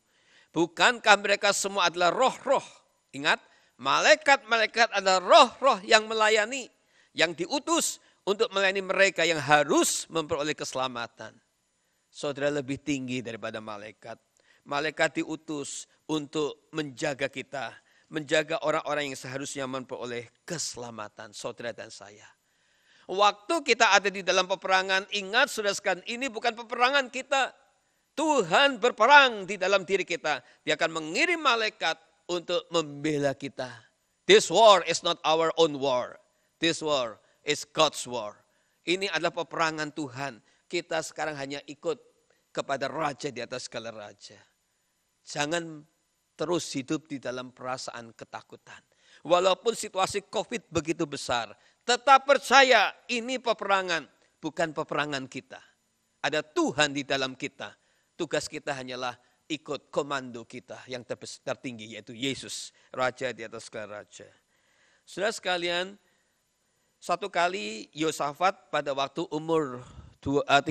Bukankah mereka semua adalah roh-roh? Ingat, malaikat-malaikat adalah roh-roh yang melayani, yang diutus untuk melayani mereka yang harus memperoleh keselamatan. Saudara, lebih tinggi daripada malaikat. Malaikat diutus untuk menjaga kita, menjaga orang-orang yang seharusnya memperoleh keselamatan, saudara dan saya. Waktu kita ada di dalam peperangan, ingat saudara sekalian, ini bukan peperangan kita. Tuhan berperang di dalam diri kita. Dia akan mengirim malaikat untuk membela kita. This war is not our own war. This war is God's war. Ini adalah peperangan Tuhan. Kita sekarang hanya ikut kepada raja di atas segala raja. Jangan terus hidup di dalam perasaan ketakutan. Walaupun situasi COVID begitu besar, tetap percaya ini peperangan, bukan peperangan kita. Ada Tuhan di dalam kita. Tugas kita hanyalah ikut komando kita yang tertinggi, yaitu Yesus, Raja di atas segala raja. Saudara sekalian, satu kali Yosafat pada waktu umur 35,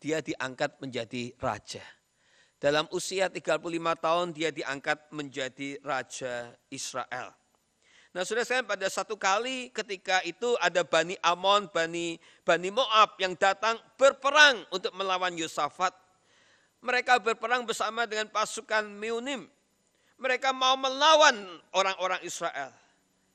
dia diangkat menjadi raja. Dalam usia 35 tahun dia diangkat menjadi raja Israel. Nah saudara sekalian, pada satu kali ketika itu ada Bani Amon, Bani Moab yang datang berperang untuk melawan Yosafat. Mereka berperang bersama dengan pasukan Meunim. Mereka mau melawan orang-orang Israel.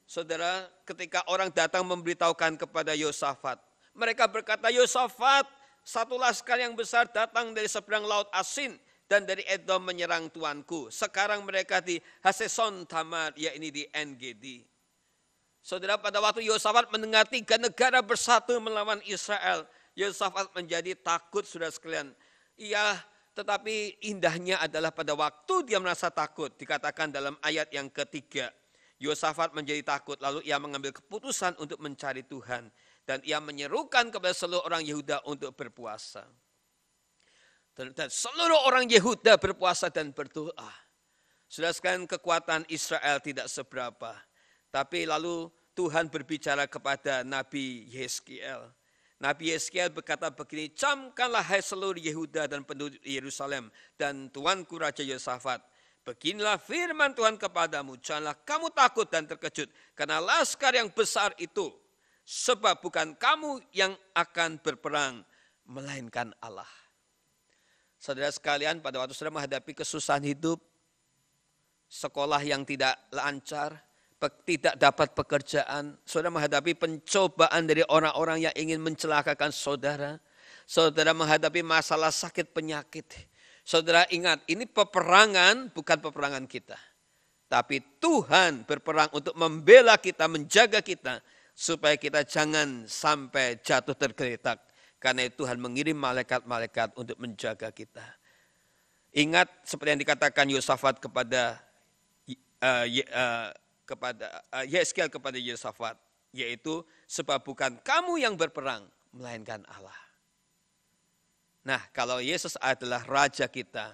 Saudara, ketika orang datang memberitahukan kepada Yosafat, mereka berkata, Yosafat, satu laskar yang besar datang dari seberang laut Asin dan dari Edom menyerang tuanku. Sekarang mereka di Haseson Tamar, yakni di En-Gedi. Saudara, pada waktu Yosafat mendengar 3 negara bersatu melawan Israel, Yosafat menjadi takut, saudara sekalian. Iya, tetapi indahnya adalah pada waktu dia merasa takut, dikatakan dalam ayat yang ketiga, Yosafat menjadi takut, lalu ia mengambil keputusan untuk mencari Tuhan. Dan ia menyerukan kepada seluruh orang Yehuda untuk berpuasa. Dan seluruh orang Yehuda berpuasa dan berdoa. Sudah sekalian, kekuatan Israel tidak seberapa. Tapi lalu Tuhan berbicara kepada Nabi Yeskiel. Nabi Yeskiel berkata begini, camkanlah hai seluruh Yehuda dan penduduk Yerusalem dan tuanku Raja Yosafat. Beginilah firman Tuhan kepadamu, janganlah kamu takut dan terkejut karena laskar yang besar itu. Sebab bukan kamu yang akan berperang, melainkan Allah. Saudara sekalian, pada waktu saudara menghadapi kesusahan hidup, sekolah yang tidak lancar, tidak dapat pekerjaan, saudara menghadapi pencobaan dari orang-orang yang ingin mencelakakan saudara, saudara menghadapi masalah sakit penyakit, saudara ingat, ini peperangan bukan peperangan kita. Tapi Tuhan berperang untuk membela kita, menjaga kita, supaya kita jangan sampai jatuh tergeletak. Karena Tuhan mengirim malaikat-malaikat untuk menjaga kita. Ingat seperti yang dikatakan Yosafat kepada Yeskiel kepada Yosafat. Yaitu sebab bukan kamu yang berperang, melainkan Allah. Nah, kalau Yesus adalah Raja kita,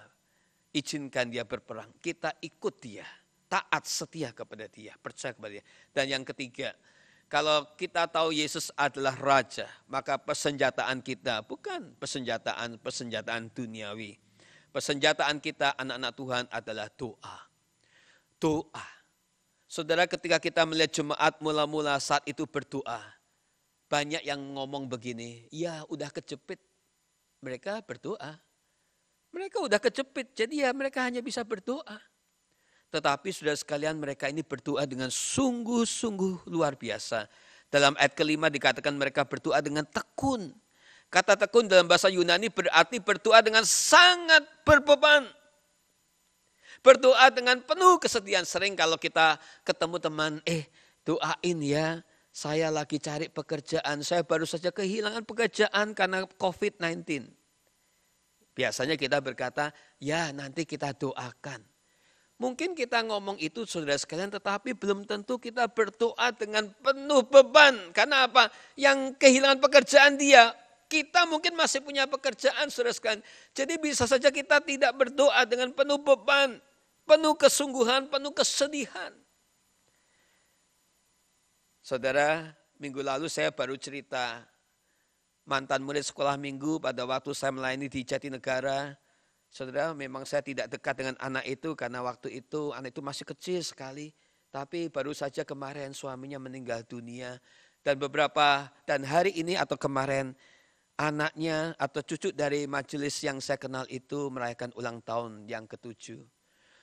izinkan dia berperang. Kita ikut dia, taat setia kepada dia, percaya kepada dia. Dan yang ketiga, kalau kita tahu Yesus adalah Raja, maka persenjataan kita bukan persenjataan duniawi. Persenjataan kita anak-anak Tuhan adalah doa. Doa. Saudara, ketika kita melihat jemaat mula-mula saat itu berdoa, banyak yang ngomong begini, ya udah kejepit. Mereka berdoa. Mereka udah kejepit, jadi ya mereka hanya bisa berdoa. Tetapi saudara sekalian, mereka ini berdoa dengan sungguh-sungguh luar biasa. Dalam ayat kelima dikatakan mereka berdoa dengan tekun. Kata tekun dalam bahasa Yunani berarti berdoa dengan sangat berbeban. Berdoa dengan penuh kesedihan. Sering kalau kita ketemu teman, doain ya, saya lagi cari pekerjaan. Saya baru saja kehilangan pekerjaan karena COVID-19. Biasanya kita berkata, ya nanti kita doakan. Mungkin kita ngomong itu saudara sekalian, tetapi belum tentu kita berdoa dengan penuh beban. Karena apa? Yang kehilangan pekerjaan dia, kita mungkin masih punya pekerjaan saudara sekalian. Jadi bisa saja kita tidak berdoa dengan penuh beban, penuh kesungguhan, penuh kesedihan. Saudara, minggu lalu saya baru cerita mantan murid sekolah minggu pada waktu saya melayani di Jatinegara. Saudara, memang saya tidak dekat dengan anak itu karena waktu itu anak itu masih kecil sekali. Tapi baru saja kemarin suaminya meninggal dunia. Dan hari ini atau kemarin anaknya atau cucu dari majelis yang saya kenal itu merayakan ulang tahun yang ke-7.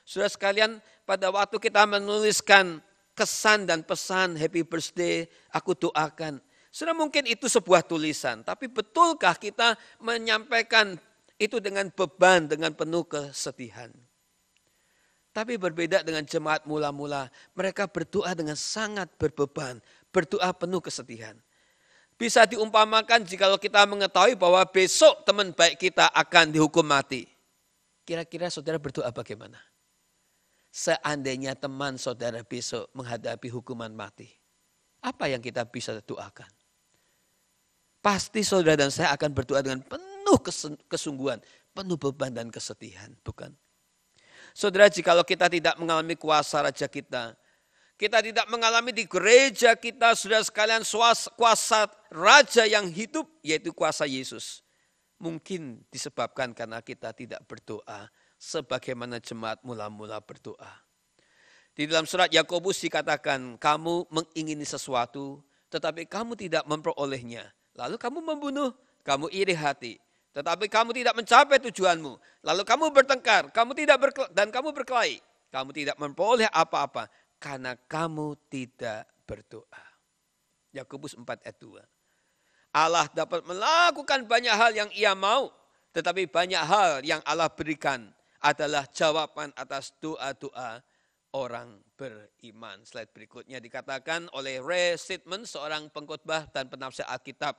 Saudara sekalian, pada waktu kita menuliskan kesan dan pesan happy birthday, aku doakan. Saudara, mungkin itu sebuah tulisan, tapi betulkah kita menyampaikan itu dengan beban, dengan penuh kesedihan. Tapi berbeda dengan jemaat mula-mula, mereka berdoa dengan sangat berbeban, berdoa penuh kesedihan. Bisa diumpamakan jikalau kita mengetahui bahwa besok teman baik kita akan dihukum mati. Kira-kira saudara berdoa bagaimana? Seandainya teman saudara besok menghadapi hukuman mati, apa yang kita bisa doakan? Pasti saudara dan saya akan berdoa dengan penuh kesungguhan, penuh beban dan kesedihan, bukan? Saudara, jikalau kita tidak mengalami kuasa raja kita tidak mengalami di gereja kita, saudara sekalian, kuasa raja yang hidup, yaitu kuasa Yesus. Mungkin disebabkan karena kita tidak berdoa sebagaimana jemaat mula-mula berdoa. Di dalam surat Yakobus dikatakan, kamu mengingini sesuatu, tetapi kamu tidak memperolehnya. Lalu kamu membunuh, kamu iri hati. Tetapi kamu tidak mencapai tujuanmu. Lalu kamu bertengkar, dan kamu berkelahi. Kamu tidak memperoleh apa-apa, karena kamu tidak berdoa. Yakobus 4 ayat 2. Allah dapat melakukan banyak hal yang ia mau, tetapi banyak hal yang Allah berikan adalah jawaban atas doa-doa orang beriman. Slide berikutnya dikatakan oleh Ray Stedman, seorang pengkhotbah dan penafsir Alkitab.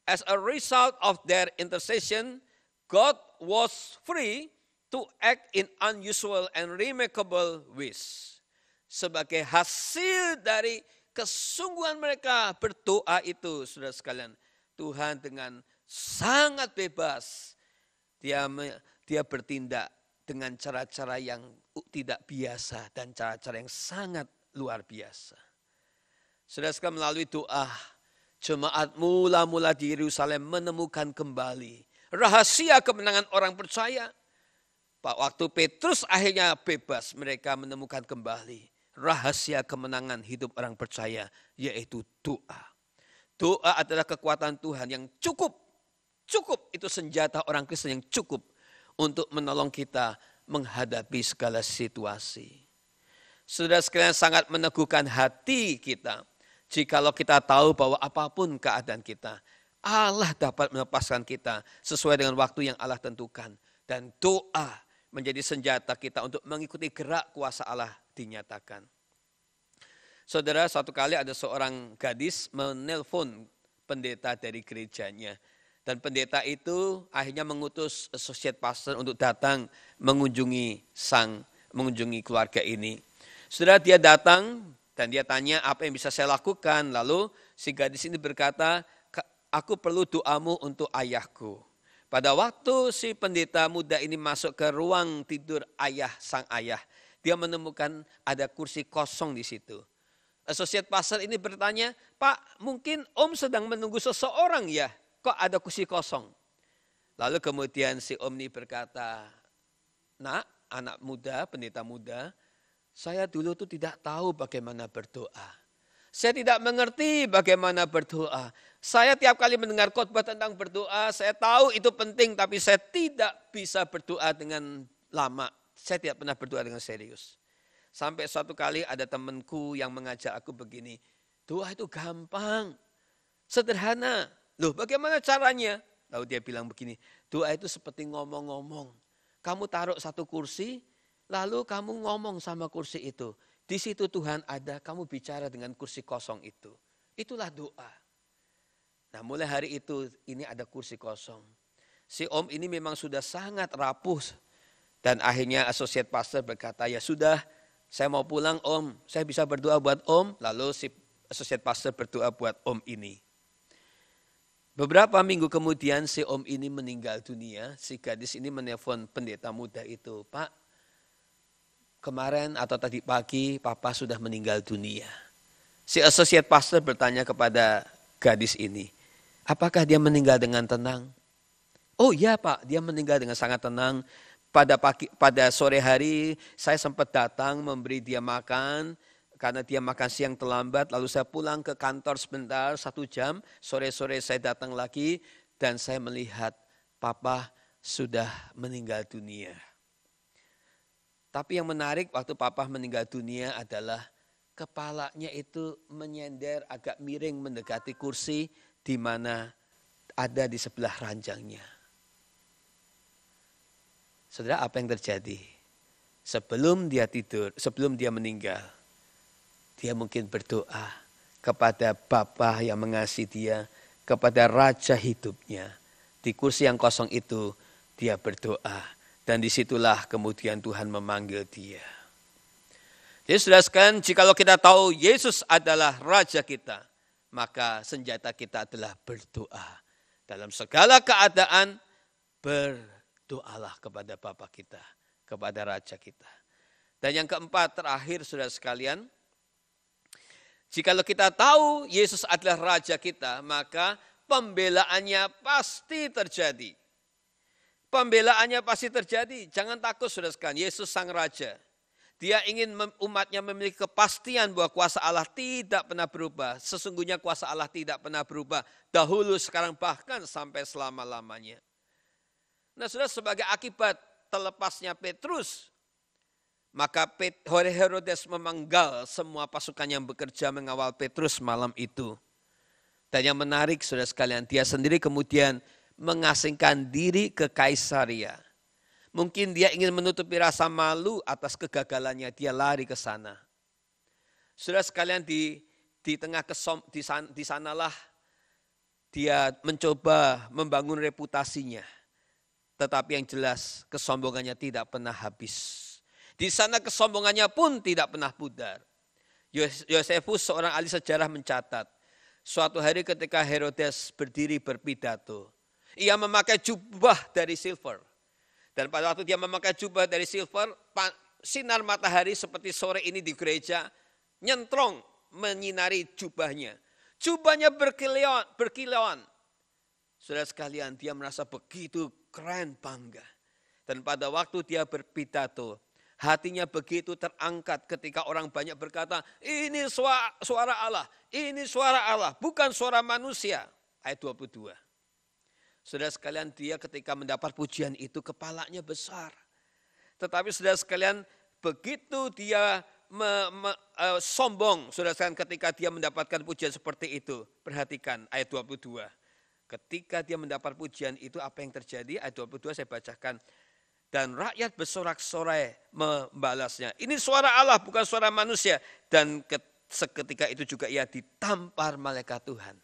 As a result of their intercession, God was free to act in unusual and remarkable ways. Sebagai hasil dari kesungguhan mereka berdoa itu, saudara sekalian, Tuhan dengan sangat bebas, dia bertindak dengan cara-cara yang tidak biasa dan cara-cara yang sangat luar biasa. Saudara sekalian, melalui doa, jemaat mula-mula di Yerusalem menemukan kembali rahasia kemenangan orang percaya. Waktu Petrus akhirnya bebas, mereka menemukan kembali rahasia kemenangan hidup orang percaya, yaitu doa. Doa adalah kekuatan Tuhan yang cukup. Cukup, itu senjata orang Kristen yang cukup untuk menolong kita menghadapi segala situasi. Saudara sekalian, sangat meneguhkan hati kita jikalau kita tahu bahwa apapun keadaan kita, Allah dapat melepaskan kita sesuai dengan waktu yang Allah tentukan. Dan doa menjadi senjata kita untuk mengikuti gerak kuasa Allah dinyatakan. Saudara, suatu kali ada seorang gadis menelpon pendeta dari gerejanya. Dan pendeta itu akhirnya mengutus associate pastor untuk datang mengunjungi keluarga ini. Saudara, dia datang dan dia tanya apa yang bisa saya lakukan. Lalu si gadis ini berkata, aku perlu doamu untuk ayahku. Pada waktu si pendeta muda ini masuk ke ruang tidur sang ayah, dia menemukan ada kursi kosong di situ. Associate pastor ini bertanya, Pak, mungkin Om sedang menunggu seseorang ya? Kok ada kursi kosong? Lalu kemudian si Om ini berkata, Nak, anak muda, pendeta muda, saya dulu tuh tidak tahu bagaimana berdoa. Saya tidak mengerti bagaimana berdoa. Saya tiap kali mendengar khotbah tentang berdoa, saya tahu itu penting, tapi saya tidak bisa berdoa dengan lama. Saya tidak pernah berdoa dengan serius. Sampai suatu kali ada temanku yang mengajak aku begini, doa itu gampang, sederhana. Loh, bagaimana caranya? Lalu dia bilang begini, doa itu seperti ngomong-ngomong. Kamu taruh satu kursi, lalu kamu ngomong sama kursi itu. Di situ Tuhan ada, kamu bicara dengan kursi kosong itu. Itulah doa. Nah, mulai hari itu ini ada kursi kosong. Si Om ini memang sudah sangat rapuh. Dan akhirnya associate pastor berkata, ya sudah, saya mau pulang Om. Saya bisa berdoa buat Om. Lalu si associate pastor berdoa buat Om ini. Beberapa minggu kemudian si Om ini meninggal dunia. Si gadis ini menelpon pendeta muda itu. Pak, kemarin atau tadi pagi Papa sudah meninggal dunia. Si associate pastor bertanya kepada gadis ini. Apakah dia meninggal dengan tenang? Oh iya Pak, dia meninggal dengan sangat tenang. Pada sore hari saya sempat datang memberi dia makan. Karena dia makan siang terlambat, lalu saya pulang ke kantor sebentar, 1 jam. Sore-sore saya datang lagi dan saya melihat Papa sudah meninggal dunia. Tapi yang menarik waktu Papa meninggal dunia adalah kepalanya itu menyender agak miring mendekati kursi di mana ada di sebelah ranjangnya. Saudara, apa yang terjadi? Sebelum dia tidur, sebelum dia meninggal, dia mungkin berdoa, kepada Bapa yang mengasihi dia, kepada Raja hidupnya. Di kursi yang kosong itu dia berdoa, dan disitulah kemudian Tuhan memanggil dia. Jadi saudara sekalian, jikalau kita tahu Yesus adalah Raja kita, maka senjata kita adalah berdoa. Dalam segala keadaan, berdoalah kepada Bapa kita, kepada Raja kita. Dan yang keempat, terakhir saudara sekalian, jikalau kita tahu Yesus adalah Raja kita, maka pembelaannya pasti terjadi. Pembelaannya pasti terjadi. Jangan takut saudara sekalian, Yesus Sang Raja. Dia ingin umatnya memiliki kepastian bahwa kuasa Allah tidak pernah berubah. Sesungguhnya kuasa Allah tidak pernah berubah. Dahulu, sekarang, bahkan sampai selama-lamanya. Nah saudara, sebagai akibat terlepasnya Petrus, maka Herodes memanggal semua pasukan yang bekerja mengawal Petrus malam itu. Dan yang menarik saudara sekalian, dia sendiri kemudian mengasingkan diri ke Kaisaria. Mungkin dia ingin menutupi rasa malu atas kegagalannya, dia lari ke sana. Saudara sekalian, di tengah di sanalah dia mencoba membangun reputasinya. Tetapi yang jelas kesombongannya tidak pernah habis. Di sana kesombongannya pun tidak pernah pudar. Yosefus, seorang ahli sejarah, mencatat, suatu hari ketika Herodes berdiri berpidato, ia memakai jubah dari silver. Dan pada waktu dia memakai jubah dari silver, sinar matahari seperti sore ini di gereja nyentrong menyinari jubahnya. Jubahnya berkilauan. Saudara sekalian, dia merasa begitu keren, bangga. Dan pada waktu dia berpidato, hatinya begitu terangkat ketika orang banyak berkata, ini suara Allah, ini suara Allah, bukan suara manusia. Ayat 22. Saudara sekalian, dia ketika mendapat pujian itu kepalanya besar. Tetapi saudara sekalian, begitu dia sombong, saudara sekalian, ketika dia mendapatkan pujian seperti itu. Perhatikan ayat 22. Ketika dia mendapat pujian itu, apa yang terjadi? Ayat 22 saya bacakan. Dan rakyat bersorak-sorai membalasnya. Ini suara Allah, bukan suara manusia. Dan seketika itu juga ia ditampar malaikat Tuhan.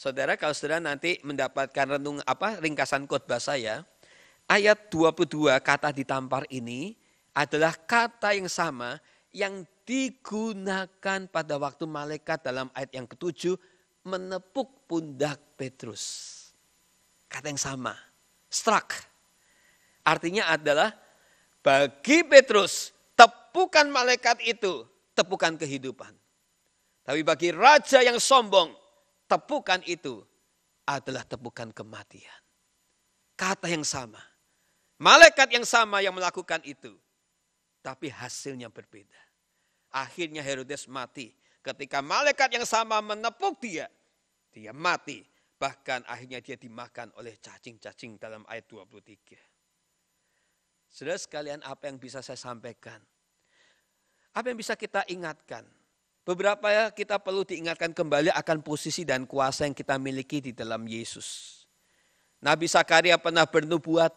Saudara, kalau saudara nanti mendapatkan ringkasan khotbah saya, ayat 22 kata ditampar ini adalah kata yang sama yang digunakan pada waktu malaikat dalam ayat yang ke-7 menepuk pundak Petrus. Kata yang sama, struck. Artinya adalah bagi Petrus, tepukan malaikat itu tepukan kehidupan. Tapi bagi raja yang sombong, tepukan itu adalah tepukan kematian. Kata yang sama. Malaikat yang sama yang melakukan itu. Tapi hasilnya berbeda. Akhirnya Herodes mati. Ketika malaikat yang sama menepuk dia mati. Bahkan akhirnya dia dimakan oleh cacing-cacing dalam ayat 23. Saudara sekalian, apa yang bisa saya sampaikan? Apa yang bisa kita ingatkan? Beberapa kita perlu diingatkan kembali akan posisi dan kuasa yang kita miliki di dalam Yesus. Nabi Sakaria pernah bernubuat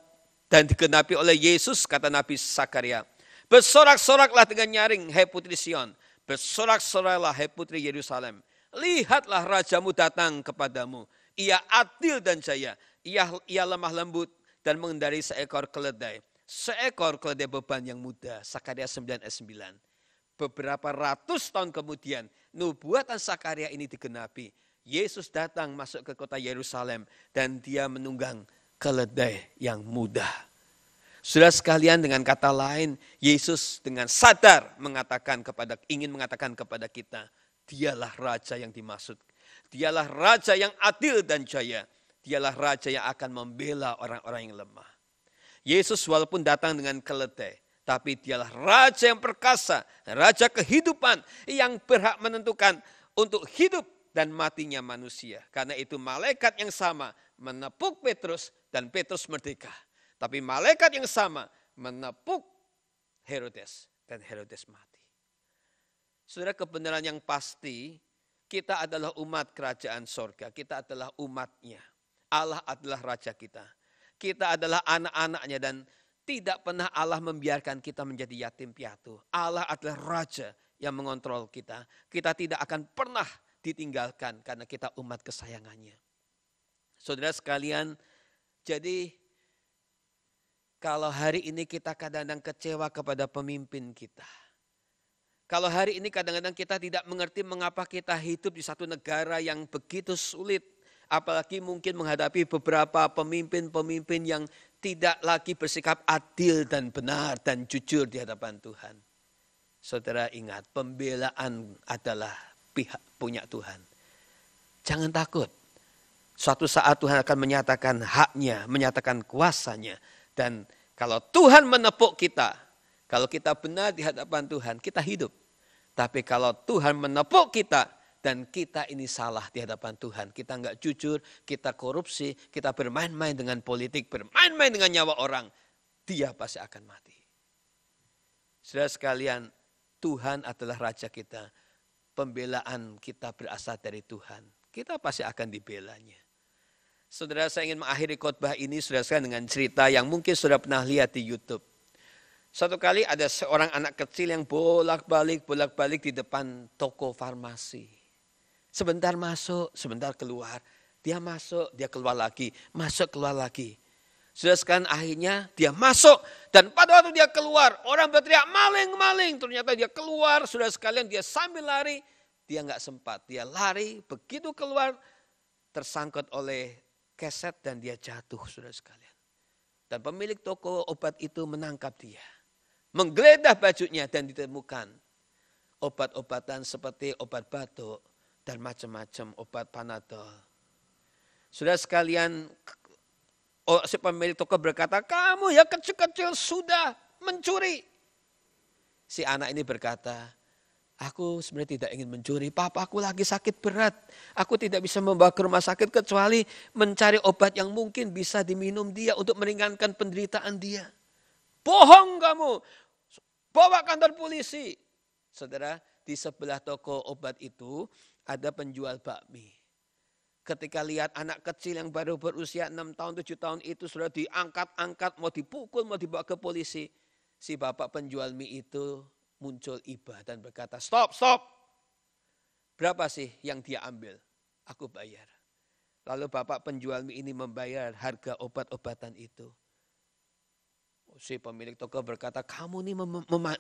dan digenapi oleh Yesus, kata Nabi Sakaria. Bersorak-soraklah dengan nyaring, hai putri Sion. Bersorak-soraklah, hai putri Yerusalem. Lihatlah rajamu datang kepadamu. Ia adil dan jaya. Ia lemah lembut dan mengendarai seekor keledai. Seekor keledai beban yang muda. Sakaria 9 ayat 9. Beberapa ratus tahun kemudian, nubuatan Sakaria ini digenapi. Yesus datang masuk ke kota Yerusalem dan dia menunggang keledai yang muda. Saudara sekalian, dengan kata lain, Yesus dengan sadar ingin mengatakan kepada kita, dialah raja yang dimaksud. Dialah raja yang adil dan jaya. Dialah raja yang akan membela orang-orang yang lemah. Yesus walaupun datang dengan keledai, tapi dialah raja yang perkasa, raja kehidupan yang berhak menentukan untuk hidup dan matinya manusia. Karena itu malaikat yang sama menepuk Petrus dan Petrus merdeka. Tapi malaikat yang sama menepuk Herodes dan Herodes mati. Saudara, kebenaran yang pasti, kita adalah umat kerajaan sorga. Kita adalah umatnya. Allah adalah raja kita. Kita adalah anak-anaknya dan tidak pernah Allah membiarkan kita menjadi yatim piatu. Allah adalah raja yang mengontrol kita. Kita tidak akan pernah ditinggalkan karena kita umat kesayangannya. Saudara sekalian, jadi kalau hari ini kita kadang-kadang kecewa kepada pemimpin kita. Kalau hari ini kadang-kadang kita tidak mengerti mengapa kita hidup di satu negara yang begitu sulit. Apalagi mungkin menghadapi beberapa pemimpin-pemimpin yang tidak lagi bersikap adil dan benar dan jujur di hadapan Tuhan. Saudara ingat, pembelaan adalah pihak punya Tuhan. Jangan takut. Suatu saat Tuhan akan menyatakan haknya, menyatakan kuasanya. Dan kalau Tuhan menepuk kita, kalau kita benar di hadapan Tuhan, kita hidup. Tapi kalau Tuhan menepuk kita dan kita ini salah di hadapan Tuhan, kita enggak jujur, kita korupsi, kita bermain-main dengan politik, bermain-main dengan nyawa orang, dia pasti akan mati. Saudara sekalian, Tuhan adalah Raja kita. Pembelaan kita berasal dari Tuhan. Kita pasti akan dibelanya. Saudara, saya ingin mengakhiri khotbah ini saudara sekalian dengan cerita yang mungkin saudara pernah lihat di YouTube. Suatu kali ada seorang anak kecil yang bolak-balik di depan toko farmasi. Sebentar masuk, sebentar keluar. Dia masuk, dia keluar lagi. Masuk, keluar lagi. Saudara sekalian, akhirnya dia masuk. Dan pada waktu dia keluar, orang berteriak maling, maling. Ternyata dia keluar, saudara sekalian, dia sambil lari. Dia enggak sempat, dia lari. Begitu keluar, tersangkut oleh keset dan dia jatuh, saudara sekalian. Dan pemilik toko obat itu menangkap dia. Menggeledah bajunya dan ditemukan obat-obatan seperti obat batuk dan macam-macam obat Panadol. Saudara sekalian, si pemilik toko berkata, kamu ya kecil-kecil sudah mencuri. Si anak ini berkata, aku sebenarnya tidak ingin mencuri, papaku lagi sakit berat. Aku tidak bisa membawa ke rumah sakit kecuali mencari obat yang mungkin bisa diminum dia untuk meringankan penderitaan dia. Bohong kamu, bawa kantor polisi. Saudara, di sebelah toko obat itu ada penjual bakmi. Ketika lihat anak kecil yang baru berusia 6 tahun, 7 tahun itu sudah diangkat-angkat, mau dipukul, mau dibawa ke polisi. Si bapak penjual mie itu muncul iba dan berkata, stop. Berapa sih yang dia ambil? Aku bayar. Lalu bapak penjual mie ini membayar harga obat-obatan itu. Si pemilik toko berkata, kamu ini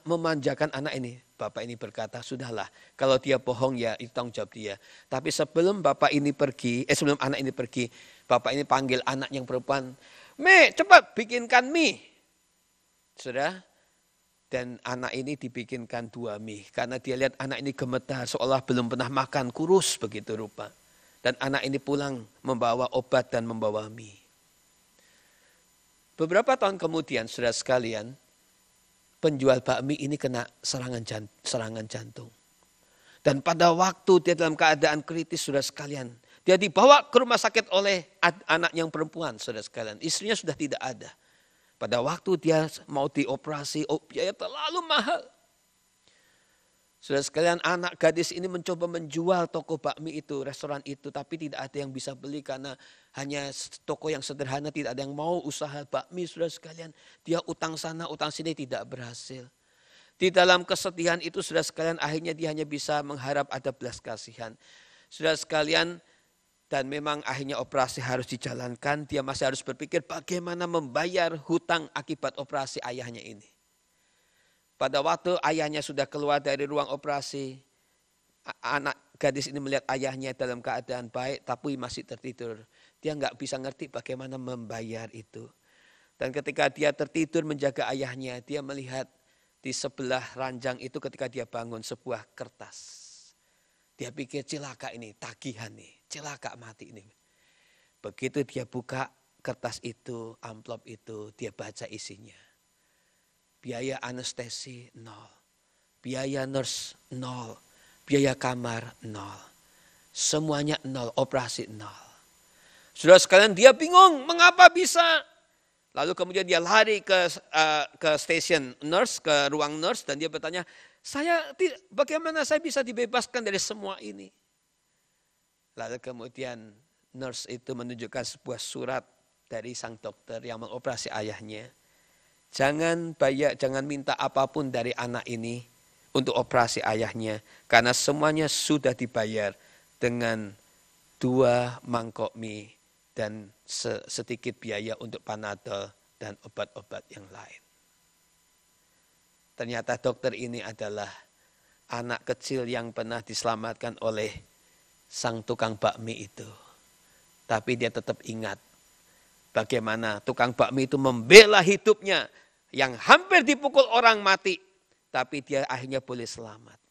memanjakan anak ini. Bapak ini berkata, sudahlah, kalau dia bohong ya itu tanggung jawab dia. Tapi sebelum sebelum anak ini pergi, bapak ini panggil anak yang perempuan, Mi, cepat bikinkan mie. Sudah, dan anak ini dibikinkan 2 mie. Karena dia lihat anak ini gemetar, seolah belum pernah makan, kurus begitu rupa. Dan anak ini pulang membawa obat dan membawa mie. Beberapa tahun kemudian, saudara sekalian, penjual bakmi ini kena serangan jantung. Dan pada waktu dia dalam keadaan kritis, saudara sekalian, dia dibawa ke rumah sakit oleh anak yang perempuan, saudara sekalian. Istrinya sudah tidak ada. Pada waktu dia mau dioperasi, biaya terlalu mahal. Saudara sekalian, anak gadis ini mencoba menjual toko bakmi itu, restoran itu, tapi tidak ada yang bisa beli karena hanya toko yang sederhana, tidak ada yang mau usaha bakmi, saudara sekalian. Dia utang sana, utang sini tidak berhasil. Di dalam kesedihan itu, saudara sekalian, akhirnya dia hanya bisa mengharap ada belas kasihan. Saudara sekalian, dan memang akhirnya operasi harus dijalankan, dia masih harus berpikir bagaimana membayar hutang akibat operasi ayahnya ini. Pada waktu ayahnya sudah keluar dari ruang operasi, anak gadis ini melihat ayahnya dalam keadaan baik tapi masih tertidur. Dia nggak bisa ngerti bagaimana membayar itu. Dan ketika dia tertidur menjaga ayahnya, dia melihat di sebelah ranjang itu ketika dia bangun sebuah kertas. Dia pikir cilaka ini, tagihan nih, cilaka mati ini. Begitu dia buka kertas itu, amplop itu, dia baca isinya. Biaya anestesi 0, biaya nurse 0, biaya kamar 0. Semuanya 0, operasi 0. Saudara sekalian, dia bingung mengapa bisa. Lalu kemudian dia lari ke station nurse, ke ruang nurse, dan dia bertanya, bagaimana saya bisa dibebaskan dari semua ini? Lalu kemudian nurse itu menunjukkan sebuah surat dari sang dokter yang mengoperasi ayahnya. Jangan minta apapun dari anak ini, untuk operasi ayahnya. Karena semuanya sudah dibayar dengan 2 mangkok mie dan sedikit biaya untuk Panadol dan obat-obat yang lain. Ternyata dokter ini adalah anak kecil yang pernah diselamatkan oleh sang tukang bakmi itu. Tapi dia tetap ingat bagaimana tukang bakmi itu membela hidupnya yang hampir dipukul orang mati. Tapi dia akhirnya boleh selamat.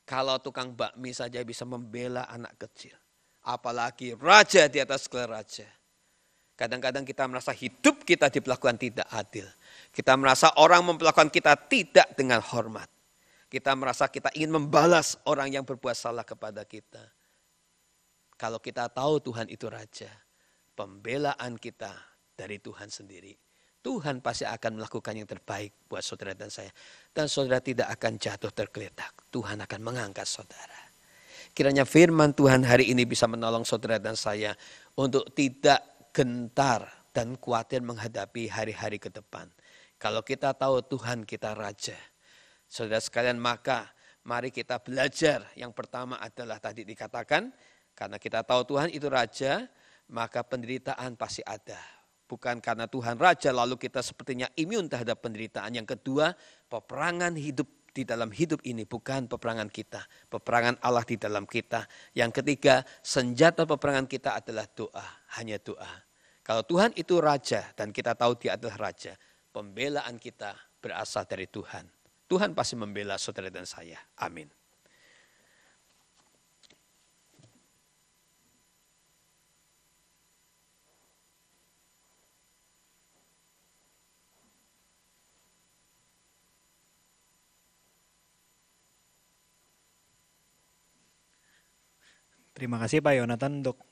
Kalau tukang bakmi saja bisa membela anak kecil. Apalagi raja di atas gelar raja. Kadang-kadang kita merasa hidup kita diperlakukan tidak adil. Kita merasa orang memperlakukan kita tidak dengan hormat. Kita merasa kita ingin membalas orang yang berbuat salah kepada kita. Kalau kita tahu Tuhan itu raja, pembelaan kita dari Tuhan sendiri. Tuhan pasti akan melakukan yang terbaik buat saudara dan saya. Dan saudara tidak akan jatuh tergeletak. Tuhan akan mengangkat saudara. Kiranya firman Tuhan hari ini bisa menolong saudara dan saya untuk tidak gentar dan khawatir menghadapi hari-hari ke depan. Kalau kita tahu Tuhan kita raja. Saudara sekalian, maka mari kita belajar. Yang pertama adalah tadi dikatakan, karena kita tahu Tuhan itu raja, maka penderitaan pasti ada. Bukan karena Tuhan raja lalu kita sepertinya imun terhadap penderitaan. Yang kedua, peperangan hidup di dalam hidup ini bukan peperangan kita. Peperangan Allah di dalam kita. Yang ketiga, senjata peperangan kita adalah doa. Hanya doa. Kalau Tuhan itu raja dan kita tahu dia adalah raja, pembelaan kita berasal dari Tuhan. Tuhan pasti membela saudara dan saya. Amin. Terima kasih Pak Yonatan untuk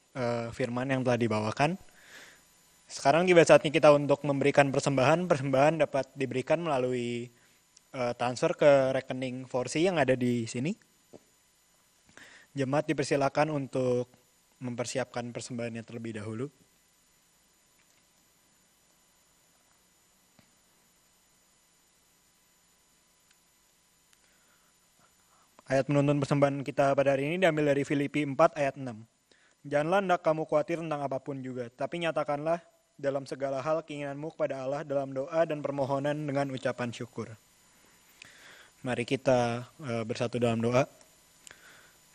firman yang telah dibawakan. Sekarang tiba saatnya kita untuk memberikan persembahan. Persembahan dapat diberikan melalui transfer ke rekening Forsi yang ada di sini. Jemaat dipersilakan untuk mempersiapkan persembahannya terlebih dahulu. Ayat penuntun persembahan kita pada hari ini diambil dari Filipi 4 ayat 6. Janganlah hendak kamu khawatir tentang apapun juga, tapi nyatakanlah dalam segala hal keinginanmu kepada Allah dalam doa dan permohonan dengan ucapan syukur. Mari kita bersatu dalam doa.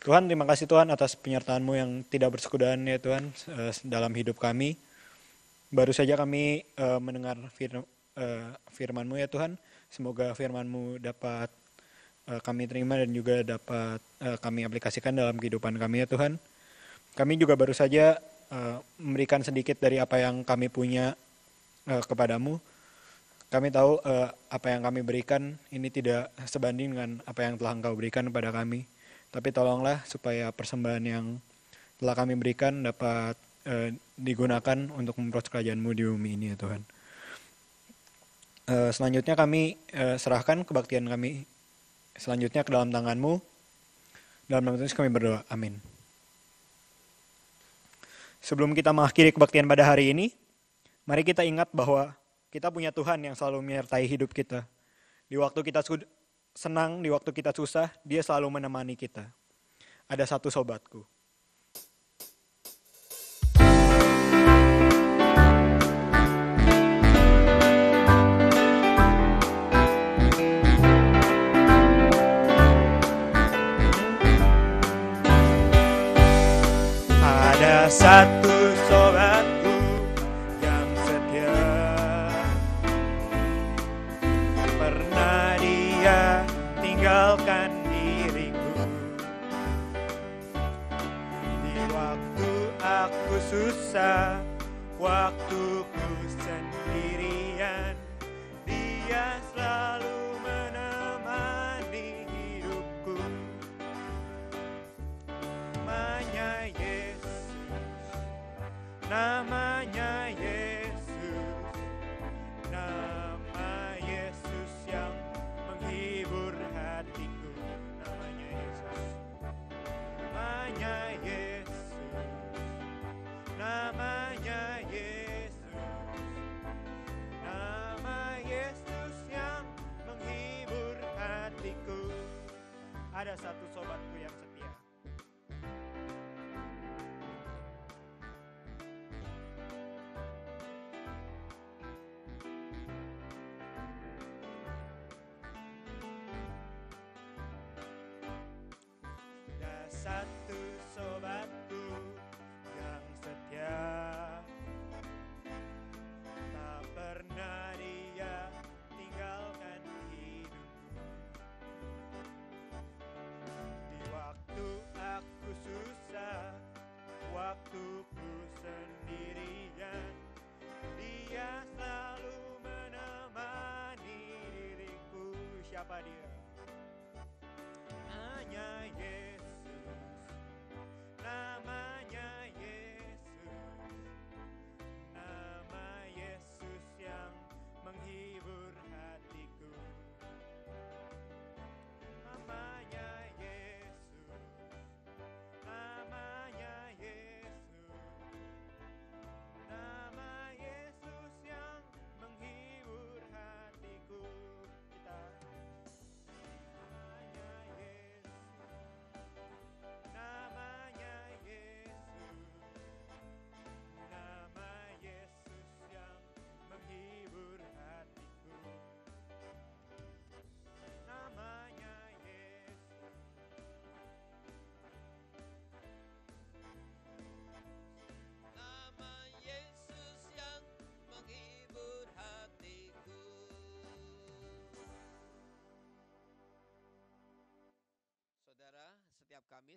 Tuhan, terima kasih Tuhan atas penyertaan-Mu yang tidak bersekudahan ya Tuhan dalam hidup kami. Baru saja kami mendengar firman-Mu ya Tuhan. Semoga firman-Mu dapat kami terima dan juga dapat kami aplikasikan dalam kehidupan kami ya Tuhan. Kami juga baru saja memberikan sedikit dari apa yang kami punya kepadamu. Kami tahu apa yang kami berikan ini tidak sebanding dengan apa yang telah Engkau berikan kepada kami. Tapi tolonglah supaya persembahan yang telah kami berikan dapat digunakan untuk memperoleh kerajaan-Mu di bumi ini ya Tuhan. Selanjutnya kami serahkan kebaktian kami selanjutnya ke dalam tangan-Mu. Dalam nama Yesus kami berdoa. Amin. Sebelum kita mengakhiri kebaktian pada hari ini, mari kita ingat bahwa kita punya Tuhan yang selalu menyertai hidup kita. Di waktu kita senang, di waktu kita susah, Dia selalu menemani kita. Ada satu sobatku. Ada satu sobatku yang setia, pernah dia tinggalkan diriku di waktu aku susah, waktu ku sendirian. Dia selalu menemani hidupku. Namanya Yesus, namanya Yesus, nama Yesus yang menghibur hatiku. Namanya Yesus, namanya Yesus, namanya Yesus, nama Yesus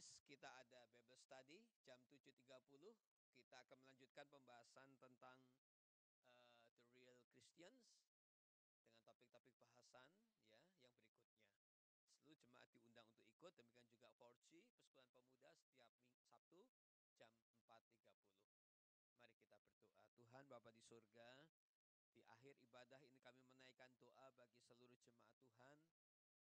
Kamis kita ada Bible Study jam 7.30. Kita akan melanjutkan pembahasan tentang The Real Christians dengan topik-topik bahasan ya yang berikutnya. Seluruh jemaat diundang untuk ikut, demikian juga 4G Persekutuan Pemuda setiap Sabtu jam 4.30. Mari kita berdoa. Tuhan Bapa di surga, di akhir ibadah ini kami menaikkan doa bagi seluruh jemaat Tuhan.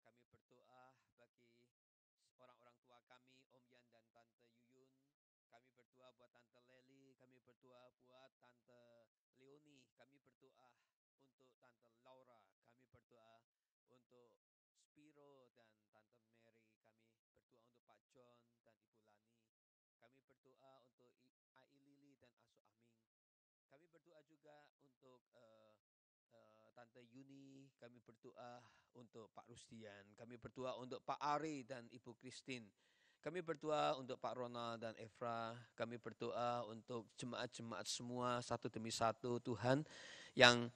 Kami berdoa bagi orang-orang tua kami, Om Yan dan Tante Yuyun. Kami berdoa buat Tante Leli, kami berdoa buat Tante Leoni, kami berdoa untuk Tante Laura, kami berdoa untuk Spiro dan Tante Mary, kami berdoa untuk Pak John dan Ibu Lani, kami berdoa untuk Ai Lili dan Asu Aming, kami berdoa juga untuk Tante Yuni, kami berdoa untuk Pak Rusdian, kami berdoa untuk Pak Ari dan Ibu Christine, kami berdoa untuk Pak Ronald dan Efra, kami berdoa untuk jemaat-jemaat semua satu demi satu Tuhan yang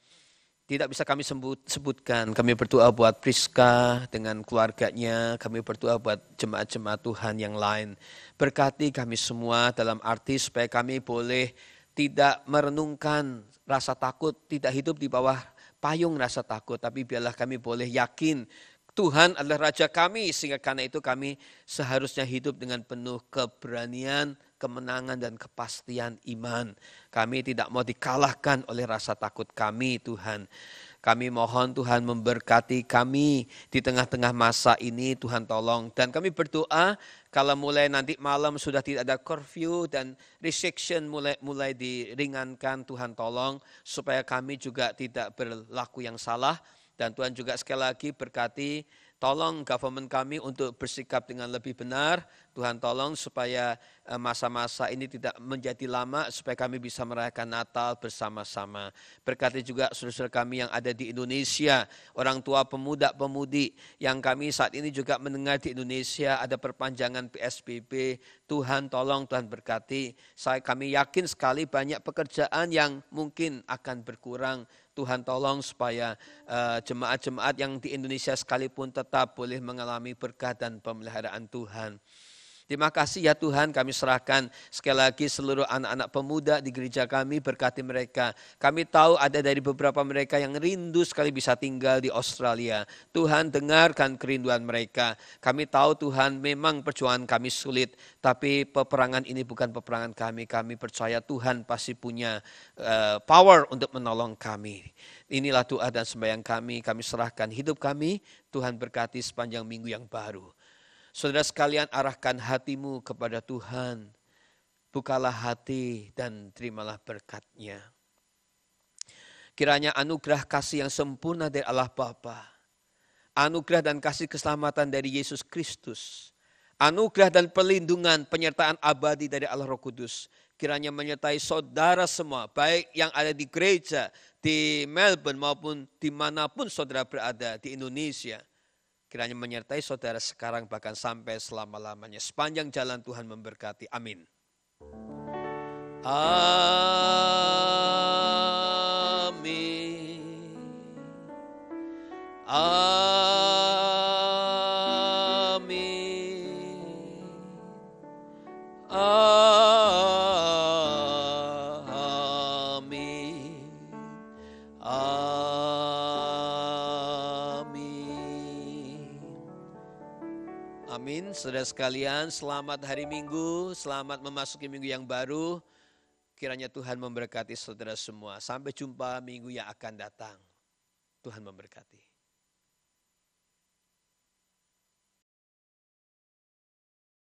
tidak bisa kami sebutkan. Kami berdoa buat Priska dengan keluarganya, kami berdoa buat jemaat-jemaat Tuhan yang lain. Berkati kami semua dalam arti supaya kami boleh tidak merenungkan rasa takut, tidak hidup di bawah payung rasa takut, tapi biarlah kami boleh yakin Tuhan adalah Raja kami, sehingga karena itu kami seharusnya hidup dengan penuh keberanian, kemenangan dan kepastian iman. Kami tidak mau dikalahkan oleh rasa takut kami Tuhan. Kami mohon Tuhan memberkati kami di tengah-tengah masa ini, Tuhan tolong. Dan kami berdoa kalau mulai nanti malam sudah tidak ada curfew dan restriction mulai diringankan, Tuhan tolong. Supaya kami juga tidak berlaku yang salah. Dan Tuhan juga sekali lagi berkati, tolong government kami untuk bersikap dengan lebih benar. Tuhan tolong supaya masa-masa ini tidak menjadi lama, supaya kami bisa merayakan Natal bersama-sama. Berkati juga saudara-saudara kami yang ada di Indonesia, orang tua pemuda-pemudi yang kami saat ini juga mendengar di Indonesia ada perpanjangan PSBB. Tuhan tolong, Tuhan berkati. Kami yakin sekali banyak pekerjaan yang mungkin akan berkurang. Tuhan tolong supaya jemaat-jemaat yang di Indonesia sekalipun tetap boleh mengalami berkat dan pemeliharaan Tuhan. Terima kasih ya Tuhan, kami serahkan sekali lagi seluruh anak-anak pemuda di gereja kami, berkati mereka. Kami tahu ada dari beberapa mereka yang rindu sekali bisa tinggal di Australia. Tuhan dengarkan kerinduan mereka. Kami tahu Tuhan memang perjuangan kami sulit, tapi peperangan ini bukan peperangan kami. Kami percaya Tuhan pasti punya power untuk menolong kami. Inilah doa dan sembahyang kami serahkan hidup kami. Tuhan berkati sepanjang minggu yang baru. Saudara sekalian, arahkan hatimu kepada Tuhan. Bukalah hati dan terimalah berkat-Nya. Kiranya anugerah kasih yang sempurna dari Allah Bapa, anugerah dan kasih keselamatan dari Yesus Kristus, anugerah dan perlindungan penyertaan abadi dari Allah Roh Kudus, kiranya menyertai saudara semua, baik yang ada di gereja, di Melbourne maupun dimanapun saudara berada di Indonesia. Kiranya menyertai saudara sekarang bahkan sampai selama-lamanya. Sepanjang jalan Tuhan memberkati. Amin. Amin. Amin. Amin. Amin. Saudara sekalian, selamat hari Minggu, selamat memasuki minggu yang baru. Kiranya Tuhan memberkati saudara semua. Sampai jumpa minggu yang akan datang. Tuhan memberkati.